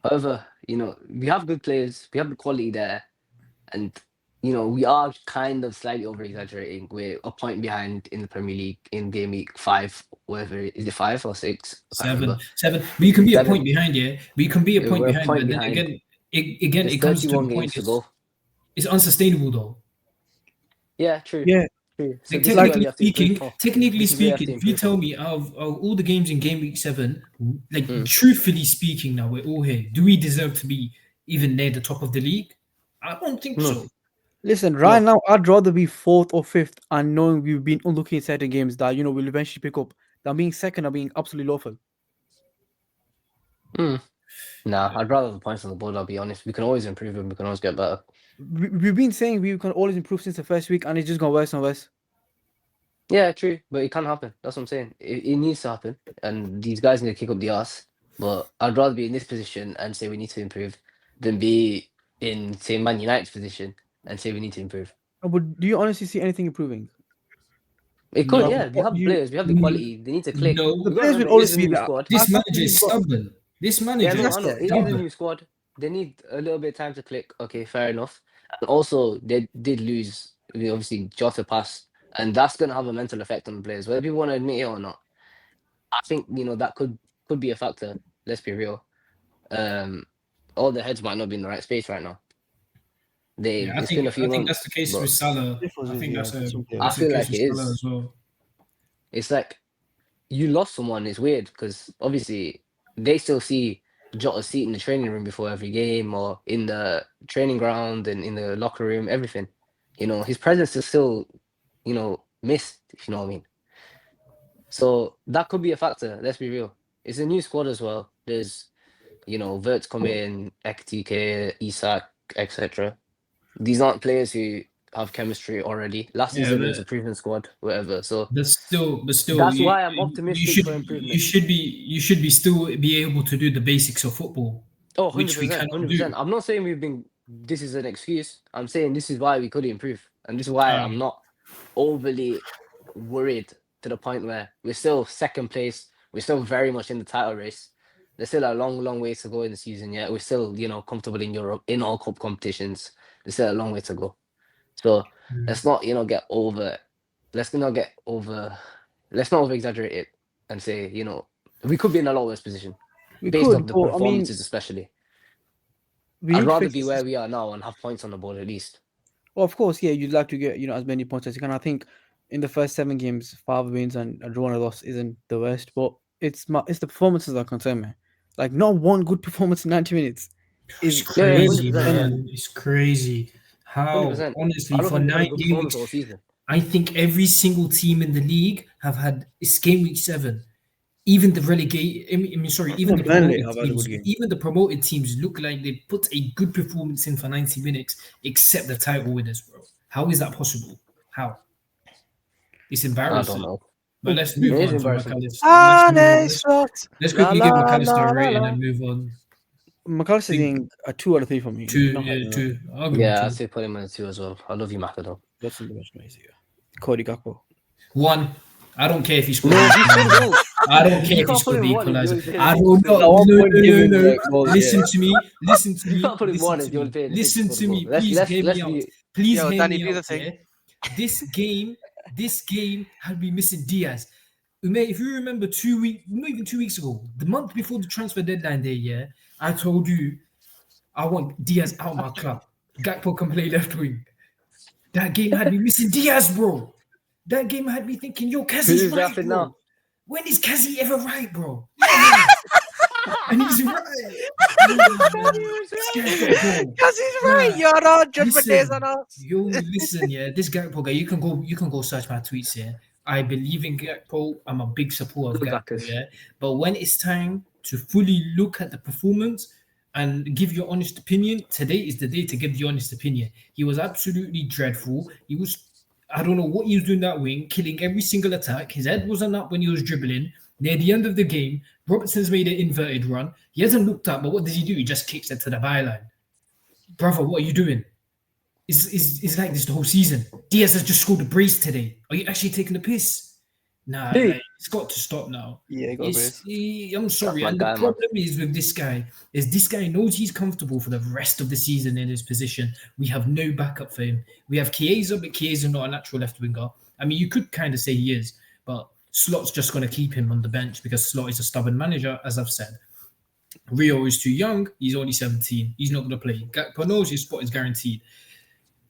However, we have good players. We have the quality there, and we are kind of slightly over exaggerating. We're a point behind in the Premier League in game week 5. Whatever is it, 5 or 6? I can't remember. Seven. But you can be a 7. point behind, yeah. But you can be a point We're a behind. point But then behind. again, There's it comes to 31 the point. games to go. It's unsustainable though. Yeah, true. Yeah. True. So Like this is where we technically have to improve. speaking, technically This is where we have speaking, to if you improve. tell me out of all the games in game week 7, like truthfully speaking, now we're all here. Do we deserve to be even near the top of the league? I don't think No. so. Listen, right now, I'd rather be fourth or fifth and knowing we've been unlucky in certain games that, we'll eventually pick up than being second or being absolutely lawful. Nah, I'd rather the points on the board, I'll be honest. We can always improve and we can always get better. We've been saying we can always improve since the first week, and it's just gone worse and worse. Yeah, true. But it can happen. That's what I'm saying. It needs to happen. And these guys need to kick up the ass. But I'd rather be in this position and say we need to improve than be in, say, Man United's position and say we need to improve. But do you honestly see anything improving? It could, No. yeah. We have the players, we have the quality. They need to click. No. The We gotta players will remember, it always is a be new there. squad. This I can't manager believe is what- stubborn. This Yeah, manager no, is I know. It is a stubborn. new squad. They need a little bit of time to click. Okay, fair enough. And also, they did lose. Obviously, Jota passed, and that's going to have a mental effect on the players, whether people want to admit it or not. I think that could be a factor. Let's be real. All the heads might not be in the right space right now. Yeah, It's been a few I think months, that's the case but with Salah. Difference I is, think yeah, that's some players. I the feel case like with it Salah is. as well. It's like you lost someone. It's weird because obviously they still see Jota seat in the training room before every game, or in the training ground and in the locker room, everything. His presence is still, missed, if you know what I mean. So that could be a factor. Let's be real. It's a new squad as well. There's, Verts come in, Ekitike, Isak, etc. These aren't players who have chemistry already. Last Yeah, season it was a proven squad, whatever. So but still, that's why I'm you optimistic should for you improvement. should be still be able to do the basics of football, Oh, which we 100%, cannot 100%. do. I'm not saying this is an excuse. I'm saying this is why we could improve. And this is why I'm not overly worried to the point where we're still second place. We're still very much in the title race. There's still a long, long way to go in the season yet. We're still, comfortable in Europe, in all cup competitions. There's still a long way to go. So let's not, get over, let's not get over, let's not over exaggerate it and say, we could be in a lot worse position We based off could, the but I mean, performances, especially. we I'd need to rather fix be this. where we are now and have points on the board at least. Well, of course, yeah, you'd like to get as many points as you can. I think in the first 7 games, 5 wins and a draw and a loss isn't the worst, but it's the performances that concern me. Like not one good performance in 90 minutes It's is Yeah, really crazy, 100%. concerning. man. It's crazy. How 100%. honestly I don't for think we've had a nine good game performance weeks, all season. I think every single team in the league have had it's game week 7. Even the relegate, sorry, I even think the Burnley promoted have had a teams, good game. even the promoted teams look like they put a good performance in for 90 minutes, except the title winners, bro. How is that possible? How? It's I don't embarrassing. know. But let's It move is on to embarrassing. McAllister. Let's Ah, move on. nice shot. Let's La quickly give la McAllister la a la rating la. and move on. McAllister's Big getting a 2 out of 3 from me. He's two, not yeah, having a two. I'll give him Yeah, I'd two. say put him in the 2 as well. I love you, Macadam. that's in the best place here. Cody Gakpo. 1. I don't care if he scored No, the he scored equalizer. goals. I don't care You if he can't put scored him the 1 if you equalizer. only playing I the don't 60th know. minute. At one No, point, no, give no, him no. like goals. Listen Yeah. to me. Listen to You me. can't put him 1 Listen if to you only me. playing the 60th Listen minute to goal. me. Please hear Let's me out. be. Please Yo, hear Danny, me do the out. thing. Yeah. This game had me missing Diaz. Umair, if you remember 2 weeks, not even 2 weeks ago, the month before the transfer deadline day, yeah, I told you I want Diaz out of my club. Gakpo can play left wing. That game had me missing Diaz, bro. That game had me thinking, yo, Kazi's Who's right, laughing bro. now? When is Kazi ever right, bro? Never. And he's right. Nah, man. This guy's got to go. Because he's right. Nah. You're not judgment days Listen, on us. listen, yeah. This Gakpo guy, you can go search my tweets, yeah. I believe in Gakpo. I'm a big supporter of Look Gakpo, backers. yeah. But when it's time to fully look at the performance and give your honest opinion, today is the day to give the honest opinion. He was absolutely dreadful. I don't know what he was doing that wing, killing every single attack. His head wasn't up when he was dribbling. Near the end of the game, Robertson's made an inverted run. He hasn't looked up, but what does he do? He just kicks it to the byline. Brother, what are you doing? Is like this the whole season. Diaz has just scored a brace today. Are you actually taking the piss? Nah, Who? like, it's got to stop now. Yeah, he got a brace. I'm sorry. my And guy, the man. problem is with this guy is this guy knows he's comfortable for the rest of the season in his position. We have no backup for him. We have Chiesa, but Chiesa not a natural left winger. I mean, you could kind of say he is, but Slot's just going to keep him on the bench because Slot is a stubborn manager, as I've said. Rio is too young. He's only 17. He's not going to play. Gakpo knows his spot is guaranteed.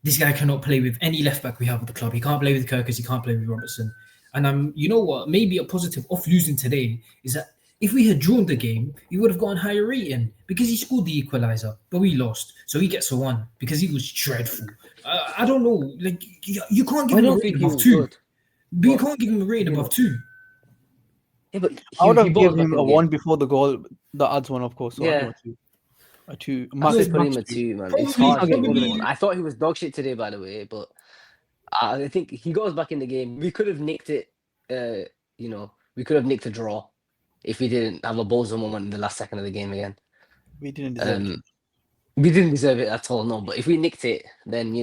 This guy cannot play with any left back we have at the club. He can't play with Kirkus. He can't play with Robertson. And you know what? Maybe a positive off losing today is that if we had drawn the game, he would have gotten higher rating because he scored the equalizer, but we lost, so he gets a 1 because he was dreadful. I don't know. Like you can't give I him a don't rating think he above was 2, good. but you But, can't give him a rating you above know. 2. Yeah, but I would he have balls given back him in a the game. 1 before the goal, the odds one, of course. So I'll give Yeah. him a 2. A 2. I say Max, put him max a 2. 2, man. Probably- It's hard to give him a probably- 1. I thought he was dog shit today, by the way, but I think he goes back in the game. We could have nicked it. We could have nicked a draw if we didn't have a bozo moment in the last second of the game again. We didn't deserve it. We didn't deserve it at all, no. But if we nicked it, then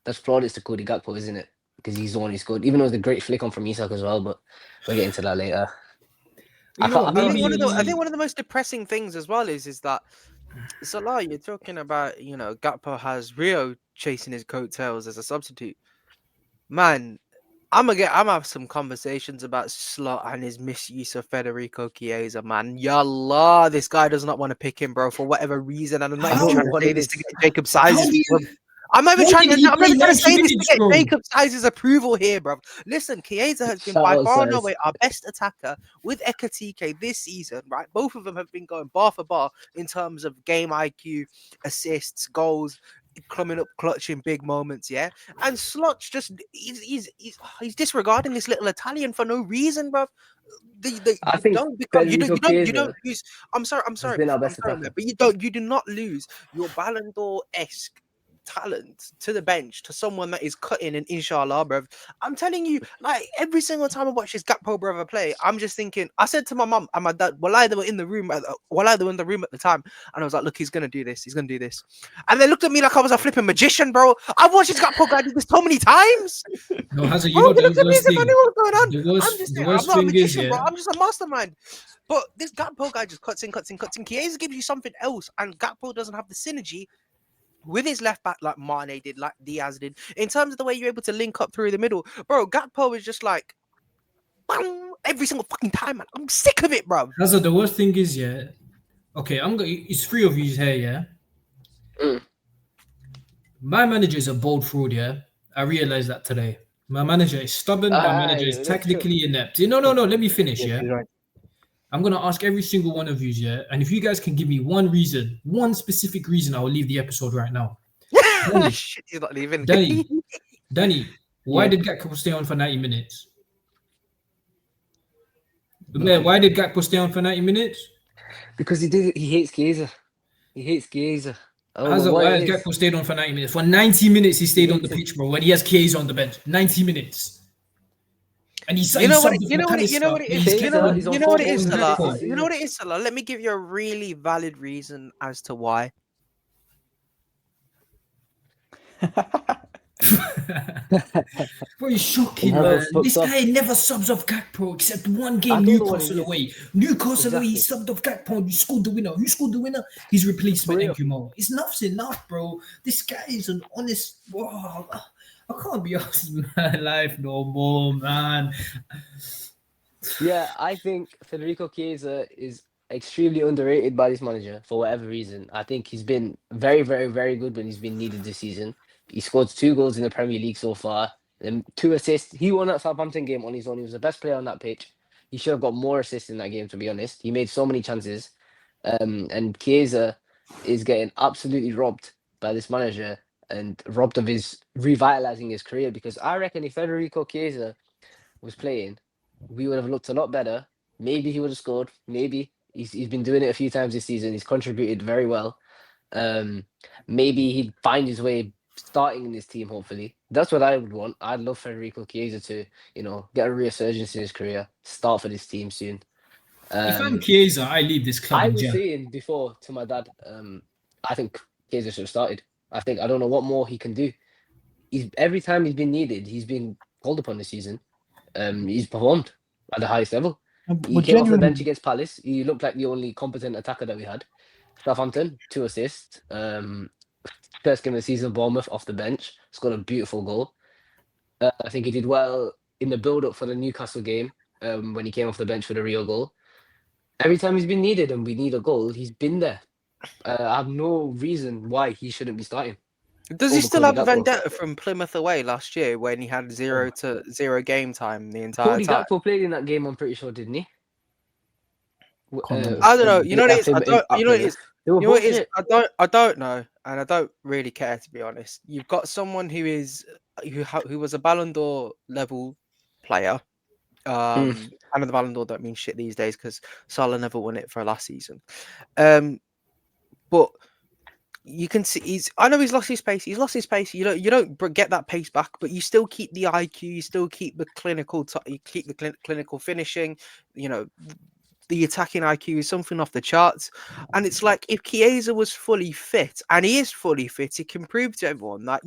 that's plaudits to Cody Gakpo, isn't it? Because he's the one who scored. Even though it was a great flick on from Isak as well, but we'll get into that later. You know, I think maybe one of the most depressing things as well is that Salaar, you're talking about, Gakpo has Rio chasing his coattails as a substitute. Man, I'm gonna have some conversations about Slot and his misuse of Federico Chiesa, man. Yallah, this guy does not want to pick him, bro, for whatever reason. And I'm not I even don't trying know to what say it this is. to get Jacob sizes. I'm not even Why trying did to. he I'm not play even trying to 90 say this to minutes, get bro? Jacob Sizes approval here, bro. Listen, Chiesa has been Shout by out, far and Size. away our best attacker with Ekatike this season, right? Both of them have been going bar for bar in terms of game IQ, assists, goals, coming up clutch in big moments, yeah. And Slotch just he's disregarding this little Italian for no reason, bro. I You think don't become Federico you don't Chiesa lose. I'm sorry, has been our best Umair, attacker. but you do not lose your Ballon d'Or esque talent to the bench to someone that is cutting and inshallah, bro. I'm telling you, like every single time I watch this Gakpo brother play, I'm just thinking. I said to my mum and my dad, well, they were in the room, they were in the room at the time, and I was like, look, he's gonna do this, he's gonna do this, and they looked at me like I was a flipping magician, bro. I've watched this Gakpo guy do this so many times. No, Hazza, you Bro, know they looked the at me worst as if I thing. knew what was going on. The I'm just saying, I'm worst not a thing is, magician, bro. yeah. I'm just a mastermind. But this Gakpo guy just cuts in. Chiesa gives you something else, and Gakpo doesn't have the synergy with his left back like Mane did, like Diaz did, in terms of the way you're able to link up through the middle. Bro, Gakpo is just like bang, every single fucking time, man. I'm sick of it, bro. Hazza, the worst thing is, yeah. Okay, it's three of you here, yeah. Mm. My manager is a bold fraud, yeah. I realized that today. My manager is stubborn. My manager is Let's chill. technically inept. No, no, no. Let me finish, Yes, yeah. you're right. I'm gonna ask every single one of you, yeah. And if you guys can give me one reason, one specific reason, I will leave the episode right now. Danny, Shit, he's not leaving. Danny, why Yeah. did Gakpo stay on for 90 minutes? Umair, why did Gakpo stay on for 90 minutes? Because he hates Chiesa. He hates Chiesa. I don't know Hazza, what why it has is. Gakpo stayed on for 90 minutes? For 90 minutes, he stayed on the hates it. pitch, bro, when he has Chiesa on the bench. 90 minutes. And he You know what? subbed You know what? You know what it is. You know. Chiesa is on You know what it four is, goals Salah. this You know season. what it is, Salah. Let me give you a really valid reason as to why. Bro, it's shocking, And man. Hazard's fucked This up. guy never subs off Gakpo except one I game, don't know what it Newcastle is. away. Newcastle away, he Exactly. subbed off Gakpo and he scored the winner. Who scored the winner? His replacement, For real. Nkumo. It's enough's enough, bro. This guy is an honest. Wow, I can't be honest in my life no more, man. Yeah, I think Federico Chiesa is extremely underrated by this manager for whatever reason. I think he's been very, very, very good when he's been needed this season. He scored 2 goals in the Premier League so far, and 2 assists. He won that Southampton game on his own. He was the best player on that pitch. He should have got more assists in that game, to be honest. He made so many chances. And Chiesa is getting absolutely robbed by this manager and robbed of his revitalizing his career, because I reckon if Federico Chiesa was playing, we would have looked a lot better. Maybe he would have scored. Maybe he's been doing it a few times this season. He's contributed very well. Maybe he'd find his way starting in this team. Hopefully, that's what I would want. I'd love Federico Chiesa to, get a resurgence in his career, start for this team soon. If I'm Chiesa, I leave this club I in was jail. saying before to my dad, I think Chiesa should have started. I don't know what more he can do. Every time he's been needed, he's been called upon this season. He's performed at the highest level. He But came off the bench genuinely, against Palace. He looked like the only competent attacker that we had. Southampton, 2 assists. First game of the season, Bournemouth off the bench. Scored a beautiful goal. I think he did well in the build-up for the Newcastle game when he came off the bench for the Rio goal. Every time he's been needed and we need a goal, he's been there. I have no reason why he shouldn't be starting. Does he over still Cody have a Gakpo. vendetta from Plymouth away last year when he had 0-0 game time the entire Cody time? Gakpo played in that game, I'm pretty sure, didn't he? Can't remember. I don't know. You know what it is. I don't. You know what it is. They were You know what both it is. shit. I don't know, and I don't really care, to be honest. You've got someone who was a Ballon d'Or level player. And the Ballon d'Or don't mean shit these days because Salah never won it for last season. But you can see I know he's lost his pace. He's lost his pace. You don't get that pace back, but you still keep the IQ. You still keep the clinical. You keep the clinical finishing. The attacking IQ is something off the charts. And it's like if Chiesa was fully fit, and he is fully fit, he can prove to everyone that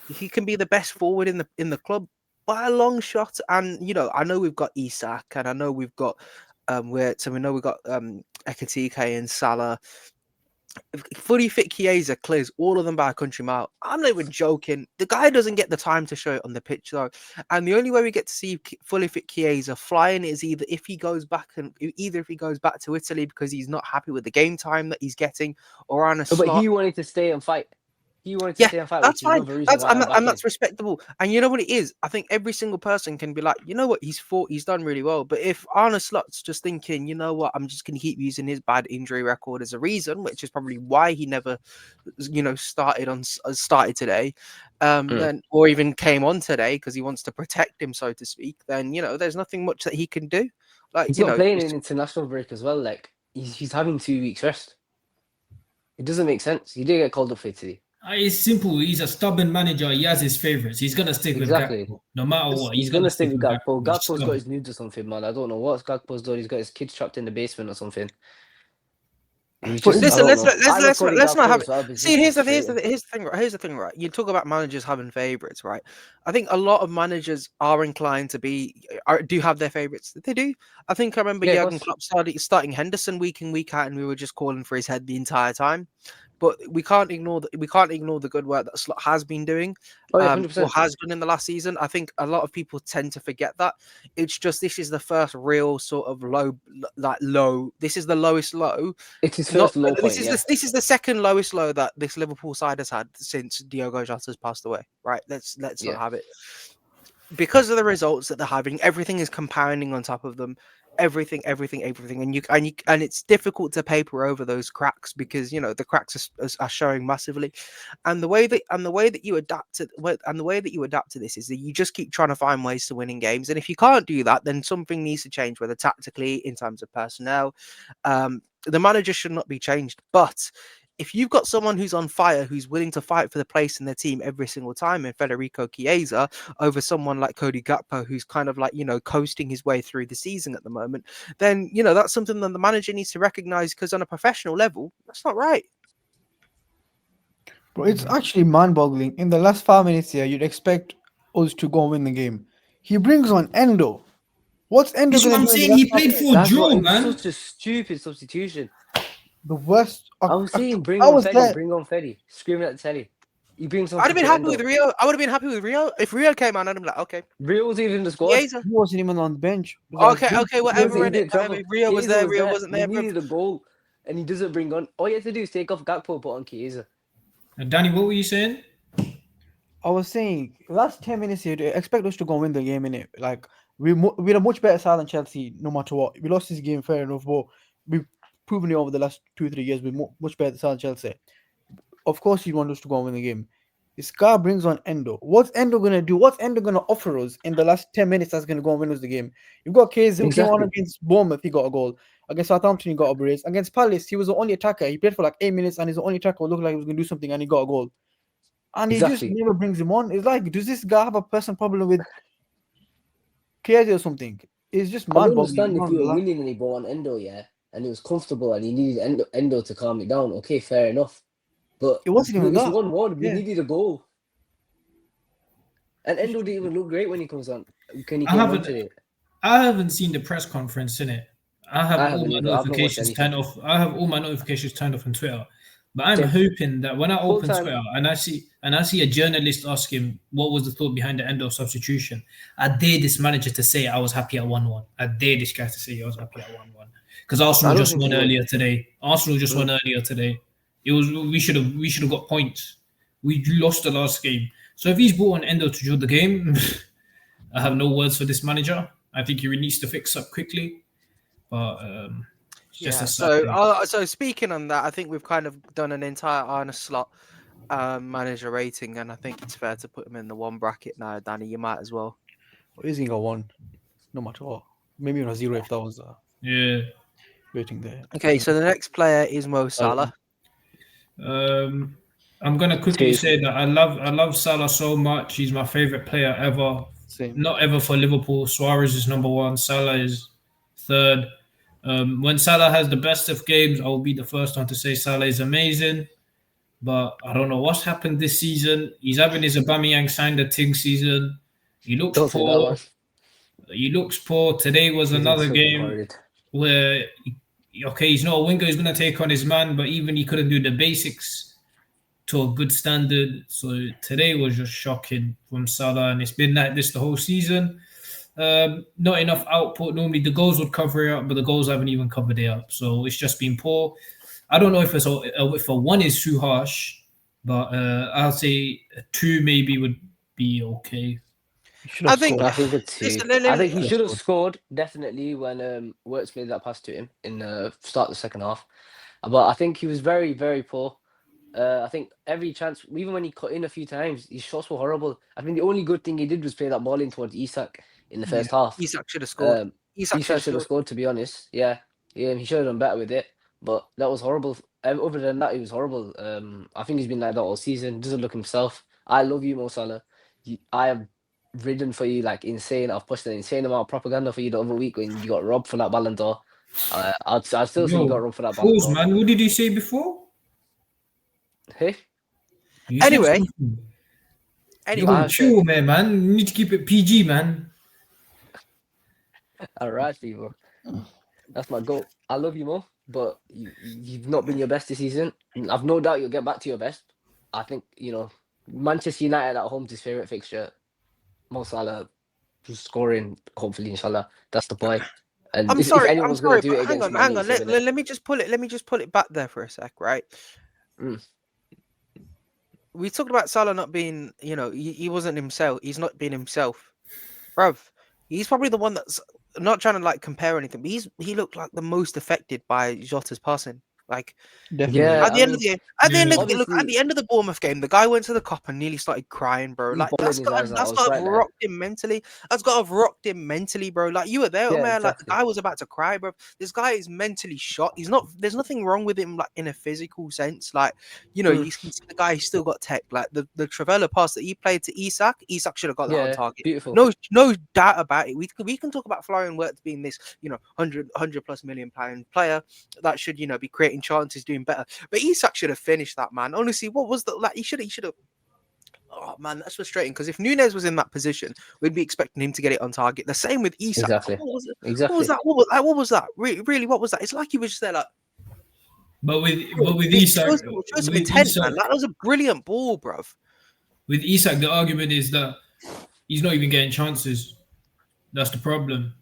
he can be the best forward in the club by a long shot. And I know we've got Isak, and I know we've got we know we've got Ekatike and Salah. Fully fit Chiesa clears all of them by a country mile. I'm not even joking. The guy doesn't get the time to show it on the pitch though, and the only way we get to see fully fit Chiesa flying is either if he goes back to Italy because he's not happy with the game time that he's getting, or on a No, but slot. he wanted to stay and fight. He wanted to Yeah, stay and fight, which that's is fine. another reason why And, I'm and backing. that's respectable. And you know what it is? I think every single person can be like, you know what, he's done really well. But if Arne Slot's just thinking, you know what, I'm just going to keep using his bad injury record as a reason, which is probably why he never, started today, then or even came on today because he wants to protect him, so to speak. Then there's nothing much that he can do. Like He's not playing in international break as well. Like he's having 2 weeks rest. It doesn't make sense. He did get called up for today. It's simple. He's a stubborn manager. He has his favorites. He's gonna stick with Exactly. Gakpo no matter what. He's He's gonna gonna stay stick with with Gakpo. Gakpo. He's Gakpo's got stubborn. his nudes or something, man. I don't know what Gakpo's done. He's got his kids trapped in the basement or something. He's But just, it's- I Listen, don't know. I love Cody let's not Gakpo have. as well, but it's See, just here's the frustrating. thing, right? Here's the thing, right? You talk about managers having favorites, right? I think a lot of managers are inclined to do have their favorites. They do. I think I remember Yeah, of Jurgen course. Klopp starting Henderson week in week out, and we were just calling for his head the entire time. But we can't ignore the good work that Slot has been doing, Oh yeah, or 100%. has done in the last season. I think a lot of people tend to forget that. It's just this is the first real sort of low. This is the lowest low. It's his Not first low this point, is yeah. this is the second lowest low that this Liverpool side has had since Diogo Jota's passed away. Right? Let's not Yeah. have it. Because of the results that they're having, everything is compounding on top of them. Everything, and it's difficult to paper over those cracks because the cracks are showing massively, and the way that you adapt to this is that you just keep trying to find ways to win in games, and if you can't do that, then something needs to change, whether tactically, in terms of personnel. The manager should not be changed, but if you've got someone who's on fire, who's willing to fight for the place in their team every single time in Federico Chiesa over someone like Cody Gakpo, who's kind of like, coasting his way through the season at the moment, then, that's something that the manager needs to recognize because on a professional level, that's not right. Bro, it's actually mind-boggling. In the last 5 minutes here, you'd expect us to go and win the game. He brings on Endo. What's Endo This is what gonna I'm do in the saying. last He five played minutes? for That's what, draw, it was man. such a stupid substitution. The worst. I was saying, bring I on was Fetty, there. bring on Fetty. Screaming at the telly. He brings on I'd have been fucking happy Endo. with Rio. I would have been happy with Rio if Rio came on. I'd have been like, okay, Rio was even in the squad. Chiesa. He wasn't even on the bench. It was like, Okay, whatever. He didn't travel. If Rio was Chiesa there, was Rio there. wasn't We there. Bruv. needed a goal, and he doesn't bring on. All you have to do is take off Gakpo, put on Chiesa. Danny, what were you saying? I was saying, last 10 minutes here, they expect us to go and win the game, innit? Like, we're a much better side than Chelsea, no matter what. We lost this game, fair enough, but we've proven it over the last 2-3 years. We're much better side than Chelsea. Of course, you want us to go and win the game. This guy brings on Endo. What's Endo going to do? What's Endo going to offer us in the last 10 minutes that's going to go and win us the game? You've got Casey who came on Exactly. against Bournemouth, he got a goal. Against Southampton, he got a brace. Against Palace, he was the only attacker. He played for like 8 minutes and he's the only attacker who looked like he was going to do something and he got a goal. And he just Exactly. never brings him on. It's like, does this guy have a personal problem with Casey or something? It's just I mind would boggling. understand if you were winning and he brought on Endo, yeah, and it was comfortable and he needed Endo to calm it down. Okay, fair enough. But It wasn't even it's that. 1-1. We Yeah. needed a goal. And Endo didn't even look great when he comes on. Can he I came on haven't- today? I haven't seen the press conference in it. I have I all haven't my either. I've not watched notifications turned off. I have all my notifications turned off on Twitter. But I'm Same. hoping that when I Full open time. Twitter and I see a journalist ask him what was the thought behind the end of substitution, I dare this manager to say I was happy at 1-1. I dare this guy to say I was happy at 1-1. Because Arsenal I don't just think won he will. earlier today. We should have got points. We lost the last game. So if he's brought on Endo to draw the game, I have no words for this manager. I think he needs to fix up quickly. But it's just Yeah. a sad thing. So speaking on that, I think we've kind of done an entire Arne Slot manager rating, and I think it's fair to put him in the one bracket now. Danny, you might as well. He's going to go 1, no matter what. Maybe even a 0 if that was Yeah. waiting there. Okay, so the next player is Mo Salah. I'm gonna quickly say that I love Salah so much. He's my favorite player ever. Same. Not ever for Liverpool. Suarez is number 1. Salah is third. When Salah has the best of games, I will be the first one to say Salah is amazing. But I don't know what's happened this season. He's having his Aubameyang signed a ting season. He looks Don't say that poor. one. He looks poor. Today was another so game retarded. where, okay, he's not a winger. He's going to take on his man, but even he couldn't do the basics to a good standard. So today was just shocking from Salah, and it's been like this the whole season. Not enough output. Normally the goals would cover it up, but the goals haven't even covered it up. So it's just been poor. I don't know if a 1 is too harsh, but I'll say a 2 maybe would be okay. He should I have think. scored. I think a two. Listen, I think he Should have should have scored. scored definitely when Wirtz played that pass to him in the start of the second half. But I think he was very, very poor. I think every chance, even when he cut in a few times, his shots were horrible. I think the only good thing he did was play that ball in towards Isak in the Yeah, first half. Isak should have scored. Um, Isak should Isak have should have scored. scored, to be honest. Yeah, yeah, he should have done better with it. But that was horrible. Other than that, he was horrible. I think he's been like that all season. Doesn't look himself. I love you, Mo Salah. I have ridden for you like insane. I've pushed an insane amount of propaganda for you the other week when you got robbed for that Ballon d'Or. I'd still say you got Yo, robbed for that Ballon pause, d'Or. man. What did you say before? Hey, You said Anyway, something. anyway. Yo, I said, chill, man. You need to keep it PG, man. all right, people. That's my goal. I love you, Mo, but you've not been your best this season. I've no doubt you'll get back to your best. I think, Manchester United at home is his favourite fixture. Mo Salah just scoring, hopefully, inshallah. That's the boy. And I'm if sorry. I'm anyone's going to sorry, do but it hang against on, Man hang U, on. it's him, innit? Let me just pull it. Let me just pull it back there for a sec, right? Mm. We talked about Salah not being, he wasn't himself. He's not being himself, bruv. He's probably the one that's not trying to like compare anything, but he looked like the most affected by Jota's passing. Like Definitely. Yeah, at I the end of mean, the game, Yeah. look at honestly, the end of the Bournemouth game, the guy went to the cop and nearly started crying, bro. he's Like bawling his eyes out. I that's was got to have right there. rocked him mentally. That's got to have rocked him mentally, bro. Like you were there, Yeah, man. Like the exactly. guy was about to cry, bro. This guy is mentally shot. He's not. There's nothing wrong with him, like in a physical sense. Like Mm. you can see the guy. He's still got tech. Like the Travella pass that he played to Isak. Isak should have got that on Yeah, target. beautiful. No doubt about it. We can talk about Florian Wirtz being this, 100 plus million pound player that should, be creating chances, doing better. But Isak should have finished that, man. Honestly, what was that? Like, he should have. Oh man, that's frustrating. Because if Nunes was in that position, we'd be expecting him to get it on target. The same with Isak. Exactly. What was it? What was Exactly. that? What was that? Really, what was that? It's like he was just there, like, But with show Isak, some with intent, man. Isak, That was a brilliant ball, bruv. with Isak, the argument is that he's not even getting chances. That's the problem.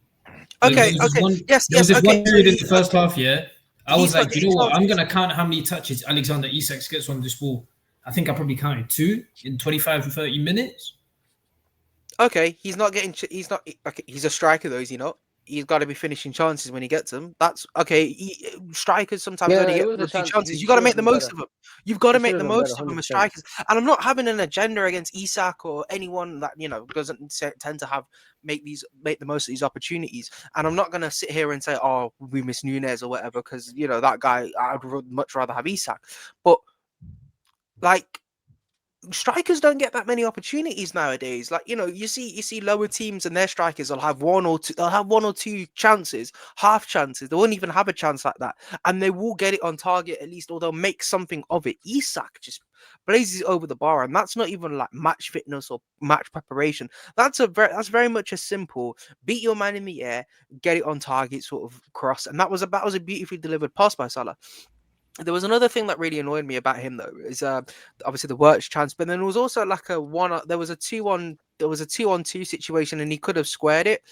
Like Okay, okay, there was yes, this okay. one So period in the first half, yeah. I was he's not like, you getting know what? I'm chances. gonna count how many touches Alexander Isak gets on this ball. I think I probably counted 2 in 25 to 30 minutes. Okay, he's not getting. He's not. Okay, he's a striker though, is he not? He's got to be finishing chances when he gets them. That's okay. Strikers sometimes only Yeah, it get was one a or two chance. chances. He You got to should have make the done most better. of them. You've got He to should make have the done better, most of them as 100%. strikers. And I'm not having an agenda against Isak or anyone that doesn't tend to make the most of these opportunities. And I'm not gonna sit here and say, oh, we miss Nunes or whatever, because that guy. I'd much rather have Isak. But like, strikers don't get that many opportunities nowadays. Like, you see lower teams and their strikers will have one or two chances, half chances. They won't even have a chance like that, and they will get it on target at least, or they'll make something of it. Isak just blazes over the bar, and that's not even like match fitness or match preparation. That's very much a simple beat your man in the air, get it on target sort of cross, and that was a beautifully delivered pass by Salah. There was another thing that really annoyed me about him though, is obviously the Wirtz chance, but then there was also like a one. There was a 2-1. There was a 2-on-2 situation, and he could have squared it.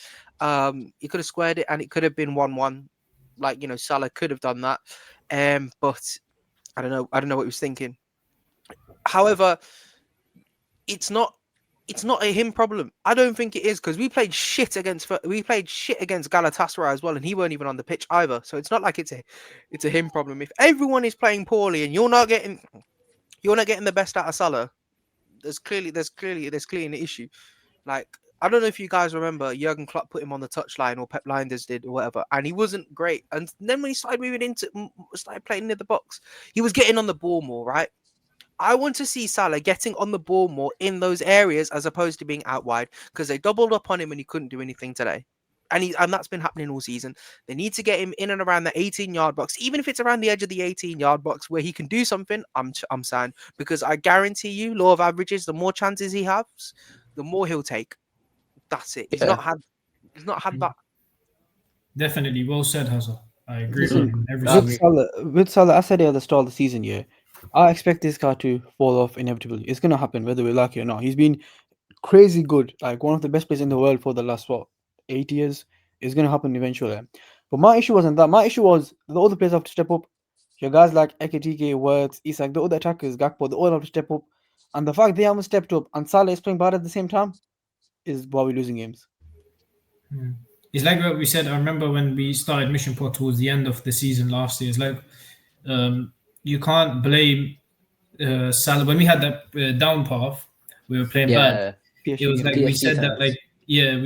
He could have squared it, and it could have been 1-1. Like Salah could have done that. But I don't know. I don't know what he was thinking. However, it's not. It's not a him problem. I don't think it is, because we played shit against Galatasaray as well, and he weren't even on the pitch either. So it's not like it's a him problem. If everyone is playing poorly and you're not getting the best out of Salah, there's clearly an issue. Like, I don't know if you guys remember Jurgen Klopp put him on the touchline, or Pep Linders did, or whatever, and he wasn't great. And then when he started playing near the box, he was getting on the ball more, right? I want to see Salah getting on the ball more in those areas as opposed to being out wide, because they doubled up on him and he couldn't do anything today. And that's been happening all season. They need to get him in and around the 18-yard box, even if it's around the edge of the 18-yard box where he can do something. I'm saying, because I guarantee you, law of averages, the more chances he has, the more he'll take. That's it. He's Yeah. not had that. Definitely, well said, Hazza. I agree Listen, with you in every I with sense. agree. Salah, I said it at the start of the season, yeah. I expect this guy to fall off inevitably. It's gonna happen whether we like it or not. He's been crazy good, like one of the best players in the world for the last 8 years. It's gonna happen eventually. But my issue wasn't that. My issue was the other players have to step up. Your guys like Ekitike, Words, Isak, the other attackers, Gakpo, they all have to step up. And the fact they haven't stepped up and Salah is playing bad at the same time is why we're losing games. It's like what we said. I remember when we started Mission Pod towards the end of the season last year. It's like you can't blame Salah. When we had that down path, we were playing bad. Yeah, It PSG was game. like we PSG said that, like, times. yeah,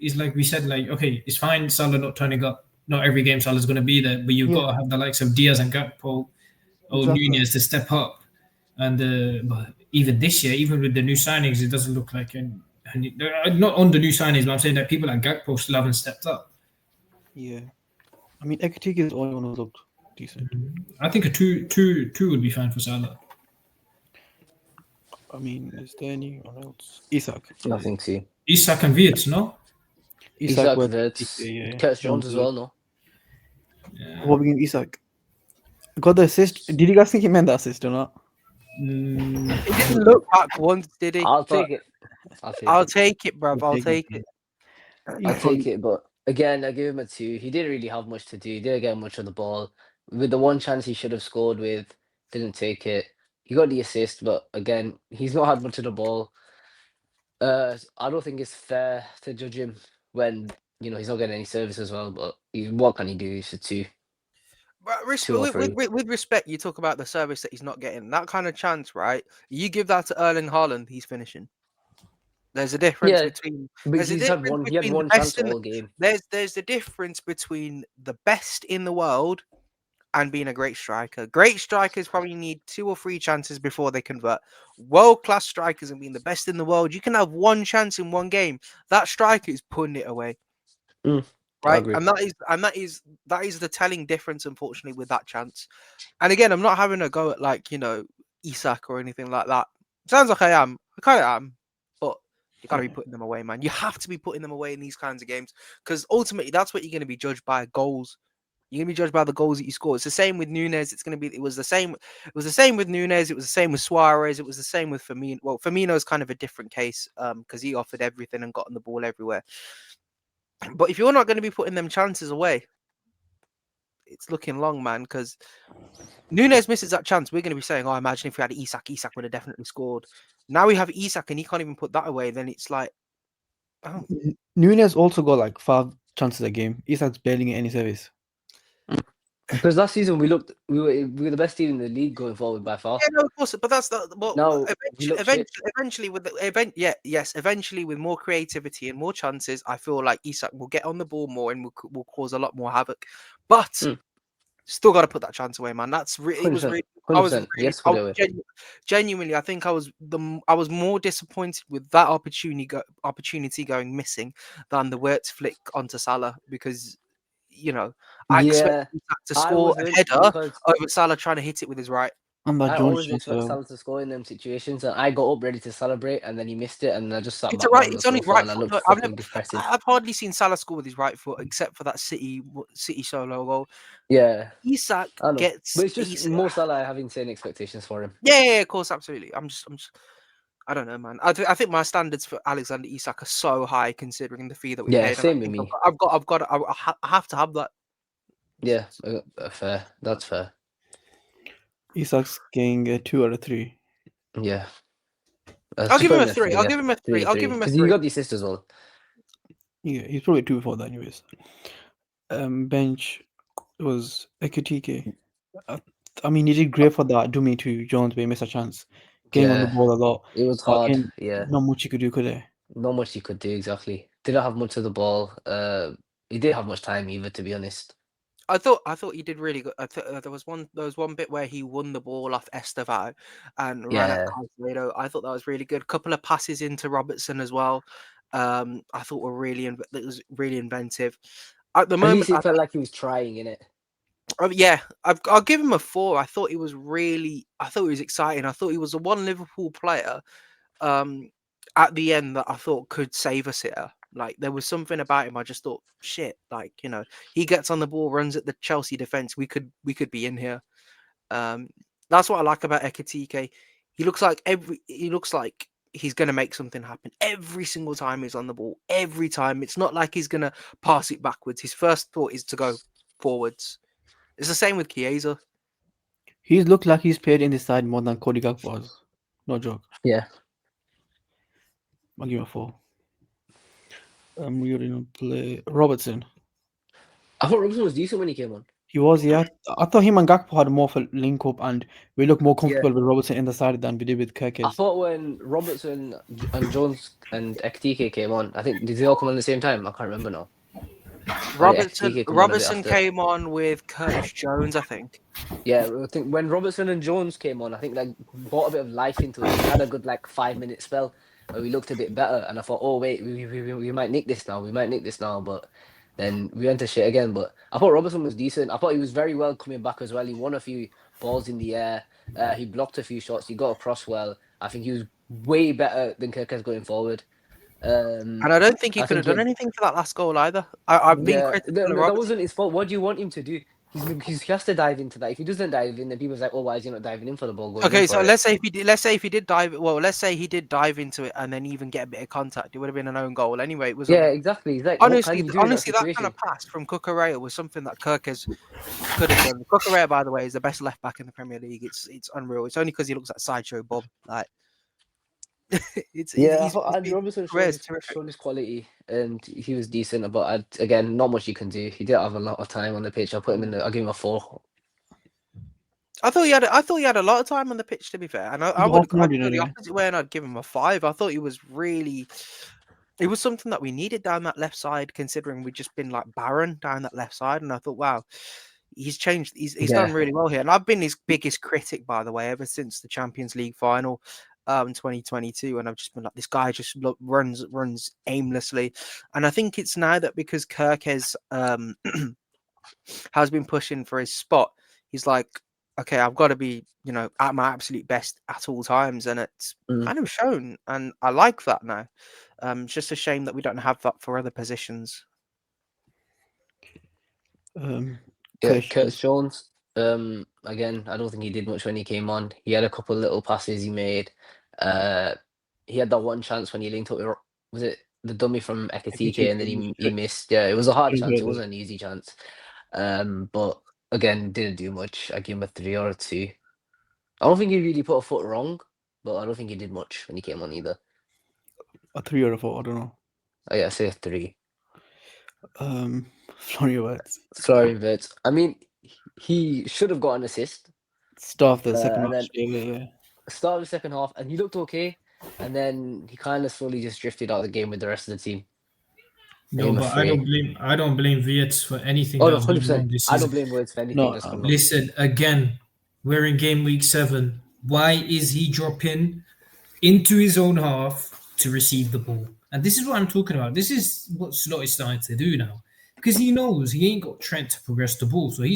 it's like we said, like, okay, it's fine Salah not turning up. Not every game Salah's going to be there, but you've Yeah, got to have the likes of Diaz and Gakpo or exactly. Nunez to step up. And but even this year, even with the new signings, it doesn't look like not on the new signings, but I'm saying that people like Gakpo still haven't stepped up. Yeah. I mean, Ekitike is the only one who's looked decent. I think a two would be fine for Salah. I mean, is there anyone else? Isak. I think so. Isak and Wirtz, no? Isak, Isak, Words, Verts, yeah. Curtis Jones as well, no? What we Isak? Got the assist. Did you guys think he meant the assist or not? Mm, He didn't look back once, did he? I'll But take it. I'll take I'll it. take it, bruv. I'll Take take it. it. I'll take it, but again, I give him a 2. He didn't really have much to do. He didn't get much of the ball. With the one chance he should have scored with, didn't take it. He got the assist, but again, he's not had much of the ball. I don't think it's fair to judge him when he's not getting any service as well. But what can he do? He's a 2, But 2 or 3. with respect, you talk about the service that he's not getting. That kind of chance, right? You give that to Erling Haaland, he's finishing. There's a difference Yeah, between but there's a he's had difference one. He had between the one chance best in all game. there's a difference between the best in the world and being a great striker. Great strikers probably need 2 or 3 chances before they convert. World class strikers and being the best in the world, you can have one chance in one game. That striker is putting it away. I Right. agree. And that is the telling difference, unfortunately, with that chance. And again, I'm not having a go at Isak or anything like that. Sounds like I am. I kind of am, but you gotta be putting them away, man. You have to be putting them away in these kinds of games because ultimately that's what you're gonna be judged by, goals. You're gonna be judged by the goals that you score. It's the same with Nunez. It was the same. It was the same with Nunez. It was the same with Suarez. It was the same with Firmino. Well, Firmino is kind of a different case because he offered everything and got on the ball everywhere. But if you're not going to be putting them chances away, it's looking long, man. Because Nunez misses that chance, we're going to be saying, "Oh, imagine if we had Isak. Isak would have definitely scored." Now we have Isak, and he can't even put that away. Then it's like, oh, Nunez also got like 5 chances a game. Isak's barely getting any service. Because last season we were the best team in the league going forward by far. yeah, no, of course. But that's the well. Now we look shit. Eventually, with the event, yes. Eventually, with more creativity and more chances, I feel like Isak will get on the ball more and will cause a lot more havoc. But still got to put that chance away, man. It was 100%. really. 100%. Yes, put it away. Genuinely, I think I was more disappointed with that opportunity going missing than the Wirtz flick onto Salah because I expect Isak to I score a wasn't header because over Salah trying to hit it with his right. And that I Jones always chance, expect Salah to score in them situations, and I got up ready to celebrate, and then he missed it, and I just sat It's back a right. on the It's only sofa, right and I foot. looked No, fucking depressing. I've hardly seen Salah score with his right foot except for that City solo goal. Yeah, Isak I know, gets. but it's just more Salah having insane expectations for him. Yeah, of course, absolutely. I'm just. I don't know, man. I think my standards for Alexander Isak are so high considering the fee that we Yeah, paid. And same with me. I have to have that. Yeah, fair. That's fair. Isak's getting a 2 out of 3. Yeah. I'll give him a 3. I'll give him a 3. I'll give him a because 3. you got the assist as well. Yeah, he's probably 2 before that, anyways. Bench was Ekitike. I mean, he did great for that Dummy to Jones, but he missed a chance. Getting on the Yeah, ball a lot. it was But hard. again, Yeah, not much he could do, could he? not much he could do exactly. Didn't have much of the ball. He didn't have much time either, to be honest. I thought he did really good. There was one bit where he won the ball off Estevao and ran at Yeah, Caicedo. I thought that was really good. Couple of passes into Robertson as well. I thought that was really inventive. At the at moment, least it felt like he was trying in it. yeah, I'll give him a 4. I thought he was exciting. I thought he was the one Liverpool player at the end that I thought could save us here. Like there was something about him. I just thought, shit, like he gets on the ball, runs at the Chelsea defense. We could be in here. That's what I like about Ekitike. He looks like he's gonna make something happen every single time he's on the ball. Every time, it's not like he's gonna pass it backwards. His first thought is to go forwards. It's the same with Chiesa. He's looked like he's played in this side more than Cody Gakpo was. No joke. Yeah. I'll give him a 4. We're gonna play Robertson. I thought Robinson was decent when he came on. He was, yeah. I thought him and Gakpo had more of a link up, and we look more comfortable with Robertson in the side than we did with I Kirkes. thought when Robertson and Jones and Ekitike came on, I think did they all come on at the same time? I can't remember now. Robertson Ekitike come on a bit Robertson after. came on with Curtis Jones, I think. Yeah, I think when Robertson and Jones came on, I think like brought a bit of life into it. We had a good like 5-minute spell where we looked a bit better, and I thought, oh wait, we might nick this now. We might nick this now, but then we went to shit again. But I thought Robertson was decent. I thought he was very well coming back as well. He won a few balls in the air. He blocked a few shots. He got across well. I think he was way better than Kirkes going forward. And I don't think he I could have think done anything for that last goal either. I've been critical of that Robertson. wasn't his fault. What do you want him to do? He has to dive into that. If he doesn't dive in, then people's like, "Oh, why is he not diving in for the ball?" Going Okay, in so for it? let's say if he did dive. Well, let's say he did dive into it and then even get a bit of contact. It would have been an own goal anyway. It was Yeah, exactly. He's like, what can you do in that honestly, that kind situation? of pass from Cucurella was something that Kirkes could have done. Cucurella, by the way, is the best left back in the Premier League. It's unreal. It's only because he looks like Sideshow Bob. Like, Yeah, I he's thought Andrew Robertson Cucurella's terrific. showed his quality, and he was decent. But again, not much you can do. He didn't have a lot of time on the pitch. I'll put him in. I'll give him a 4. I thought he had a lot of time on the pitch. To be fair, and I'd go the opposite way, and I'd give him a 5. I thought he was really. It was something that we needed down that left side, considering we'd just been like barren down that left side, and I thought, wow, he's changed. He's done really well here, and I've been his biggest critic, by the way, ever since the Champions League final, 2022, and I've just been like, this guy just runs aimlessly, and I think it's now that because Kirkes has been pushing for his spot, he's like, okay, I've got to be, at my absolute best at all times, and it's kind of shown, and I like that now. It's just a shame that we don't have that for other positions. Curtis Jones. Again, I don't think he did much when he came on. He had a couple of little passes he made. He had that one chance when he linked up with, was it the dummy from Ekitike, and then he missed. Yeah, it was a hard chance. It wasn't an easy chance. But again, didn't do much. I give him a 3 or a 2. I don't think he really put a foot wrong, but I don't think he did much when he came on either. A 3 or a 4, I don't know. Oh, yeah, I say a 3. Florian Wirtz. I mean, he should have got an assist. Start the second half. Start of the second half, and he looked okay. And then he kind of slowly just drifted out of the game with the rest of the team. No, but I don't blame Wirtz for anything. Oh, no, 100%. I don't blame Wirtz for anything. Listen, again, we're in game week 7. Why is he dropping into his own half to receive the ball? And this is what I'm talking about. This is what Slot is starting to do now. Because he knows he ain't got Trent to progress the ball. So he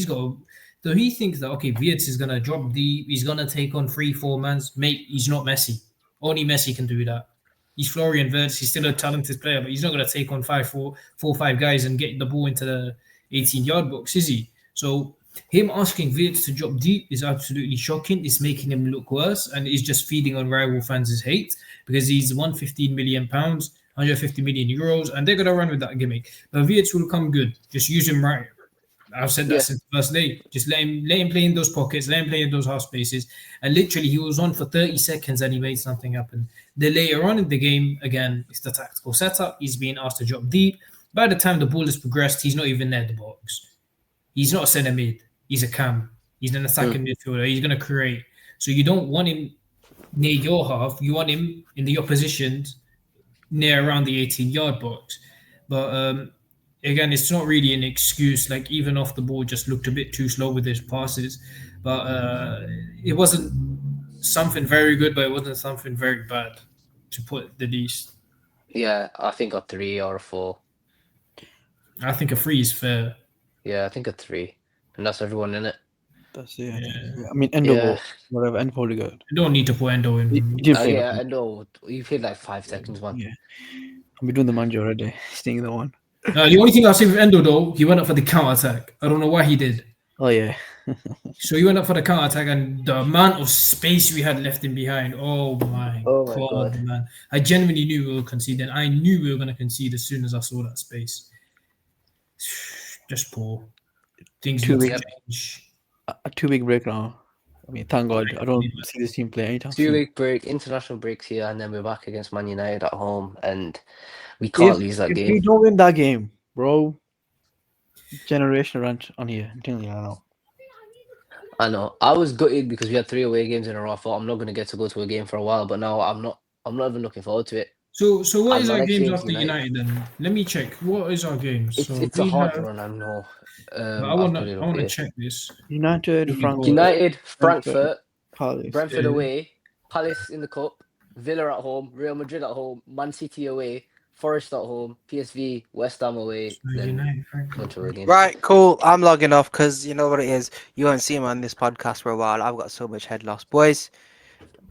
thinks that, okay, Wirtz is going to drop deep. He's going to take on 3-4 mans. Mate, he's not Messi. Only Messi can do that. He's Florian Wirtz. He's still a talented player, but he's not going to take on 4-5 guys and get the ball into the 18-yard box, is he? So him asking Wirtz to drop deep is absolutely shocking. It's making him look worse, and it's just feeding on rival fans' hate because he's won £15 million, 150 million euros, and they're going to run with that gimmick. But Wirtz will come good. Just use him right. I've said that since the first day. Just let him play in those pockets, let him play in those half spaces. And literally, he was on for 30 seconds and he made something happen. Then later on in the game, again, it's the tactical setup. He's being asked to drop deep. By the time the ball is progressed, he's not even near the box. He's not a centre mid. He's a cam. He's an attacking midfielder. He's going to create. So you don't want him near your half. You want him in the opposition's near around the 18-yard box. But again, it's not really an excuse. Like, even off the ball, just looked a bit too slow with his passes. But it wasn't something very good, but it wasn't something very bad, to put the least. Yeah, I think a 3 or a 4. I think a 3 is fair. Yeah, I think a 3. And that's everyone in it. That's it. Yeah. I mean, Endo, whatever, Endo probably good. You don't need to put Endo in. Endo, you played like 5 seconds, man. Yeah. I'm doing the manja already. Stinging the one. The only thing I'll say with Endo, though, he went up for the counter-attack. I don't know why he did. Oh, yeah. So he went up for the counter-attack, and the amount of space we had left him behind, oh my God, man. I genuinely knew we were conceding. I knew we were going to concede as soon as I saw that space. Just poor. Things need to change. A 2-week break now. I mean, thank God. I don't see this team play anytime soon. 2 week break, international breaks here, and then we're back against Man United at home, and we If can't lose that if game. we don't win that game, bro, generational rant on here. I'm telling you now. I know. I was gutted because we had 3 away games in a row. I thought I'm not gonna get to go to a game for a while, but now I'm not. I'm not even looking forward to it. So what And is my our next games game's after United. United then? Let me check. What is our games? So It's a we hard have. run, I know. I I'll wanna put it I up wanna here. check this. United, Here we go. Frankfurt, United, Brentford, Frankfurt, Palace. Brentford away, Palace in the cup, Villa at home, Real Madrid at home, Man City away, Forest at home, PSV, West Ham away, So then United, a bunch of Frankfurt. other games. Right, cool. I'm logging off because you know what it is. You won't see me on this podcast for a while. I've got so much head loss, boys.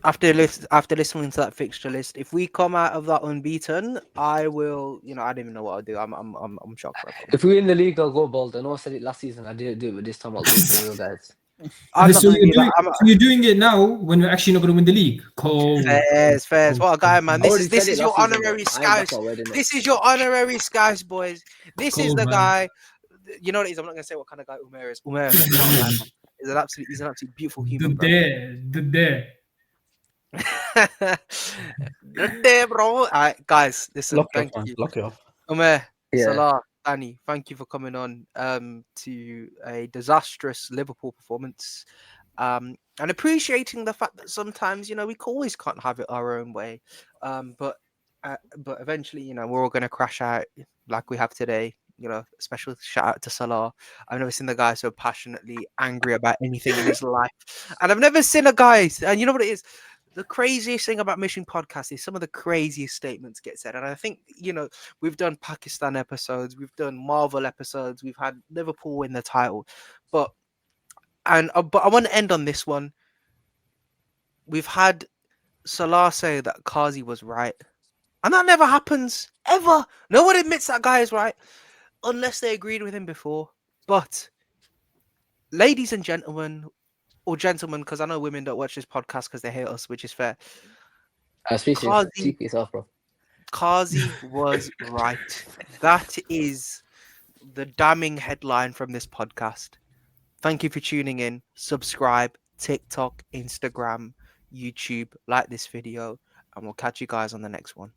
After listening to that fixture list, if we come out of that unbeaten, I will. You know, I don't even know what I'll do. I'm shocked, bro. If we win the league, I'll go bold. I know I said it last season. I didn't do it, but this time I'll do it for real, guys. I'm not So gonna you're do that. doing so you're doing it now when we're actually not going to win the league. Cold. Fairs, fairs. Cold. What a guy, man. I already This said it is your last season, but honorary I ain't back scouse. my word, innit? This is your honorary scouse, boys. This is Cold, the man. guy. You know what it is. I'm not gonna say what kind of guy Umair is. Umair, what a guy, man. He's an absolute beautiful human, bro. The there. Good day, bro. All right, guys, listen. Lock it off, Thank man. you, Lock it off. Umair, Yeah. Salaar, Danny. Thank you for coming on to a disastrous Liverpool performance. And appreciating the fact that sometimes we always can't have it our own way, but eventually we're all going to crash out like we have today. Special shout out to Salah. I've never seen the guy so passionately angry about anything in his life, and I've never seen a guy. And you know what it is. The craziest thing about Mission Podcast is some of the craziest statements get said. And I think, we've done Pakistan episodes, we've done Marvel episodes, we've had Liverpool win the title. But I want to end on this one. We've had Salah say that Kazi was right. And that never happens. Ever. No one admits that guy is right. Unless they agreed with him before. But, ladies and gentlemen, or gentlemen, because I know women don't watch this podcast because they hate us, which is fair. Speak for yourself, bro. Kazi was right. That is the damning headline from this podcast. Thank you for tuning in. Subscribe, TikTok, Instagram, YouTube, like this video, and we'll catch you guys on the next one.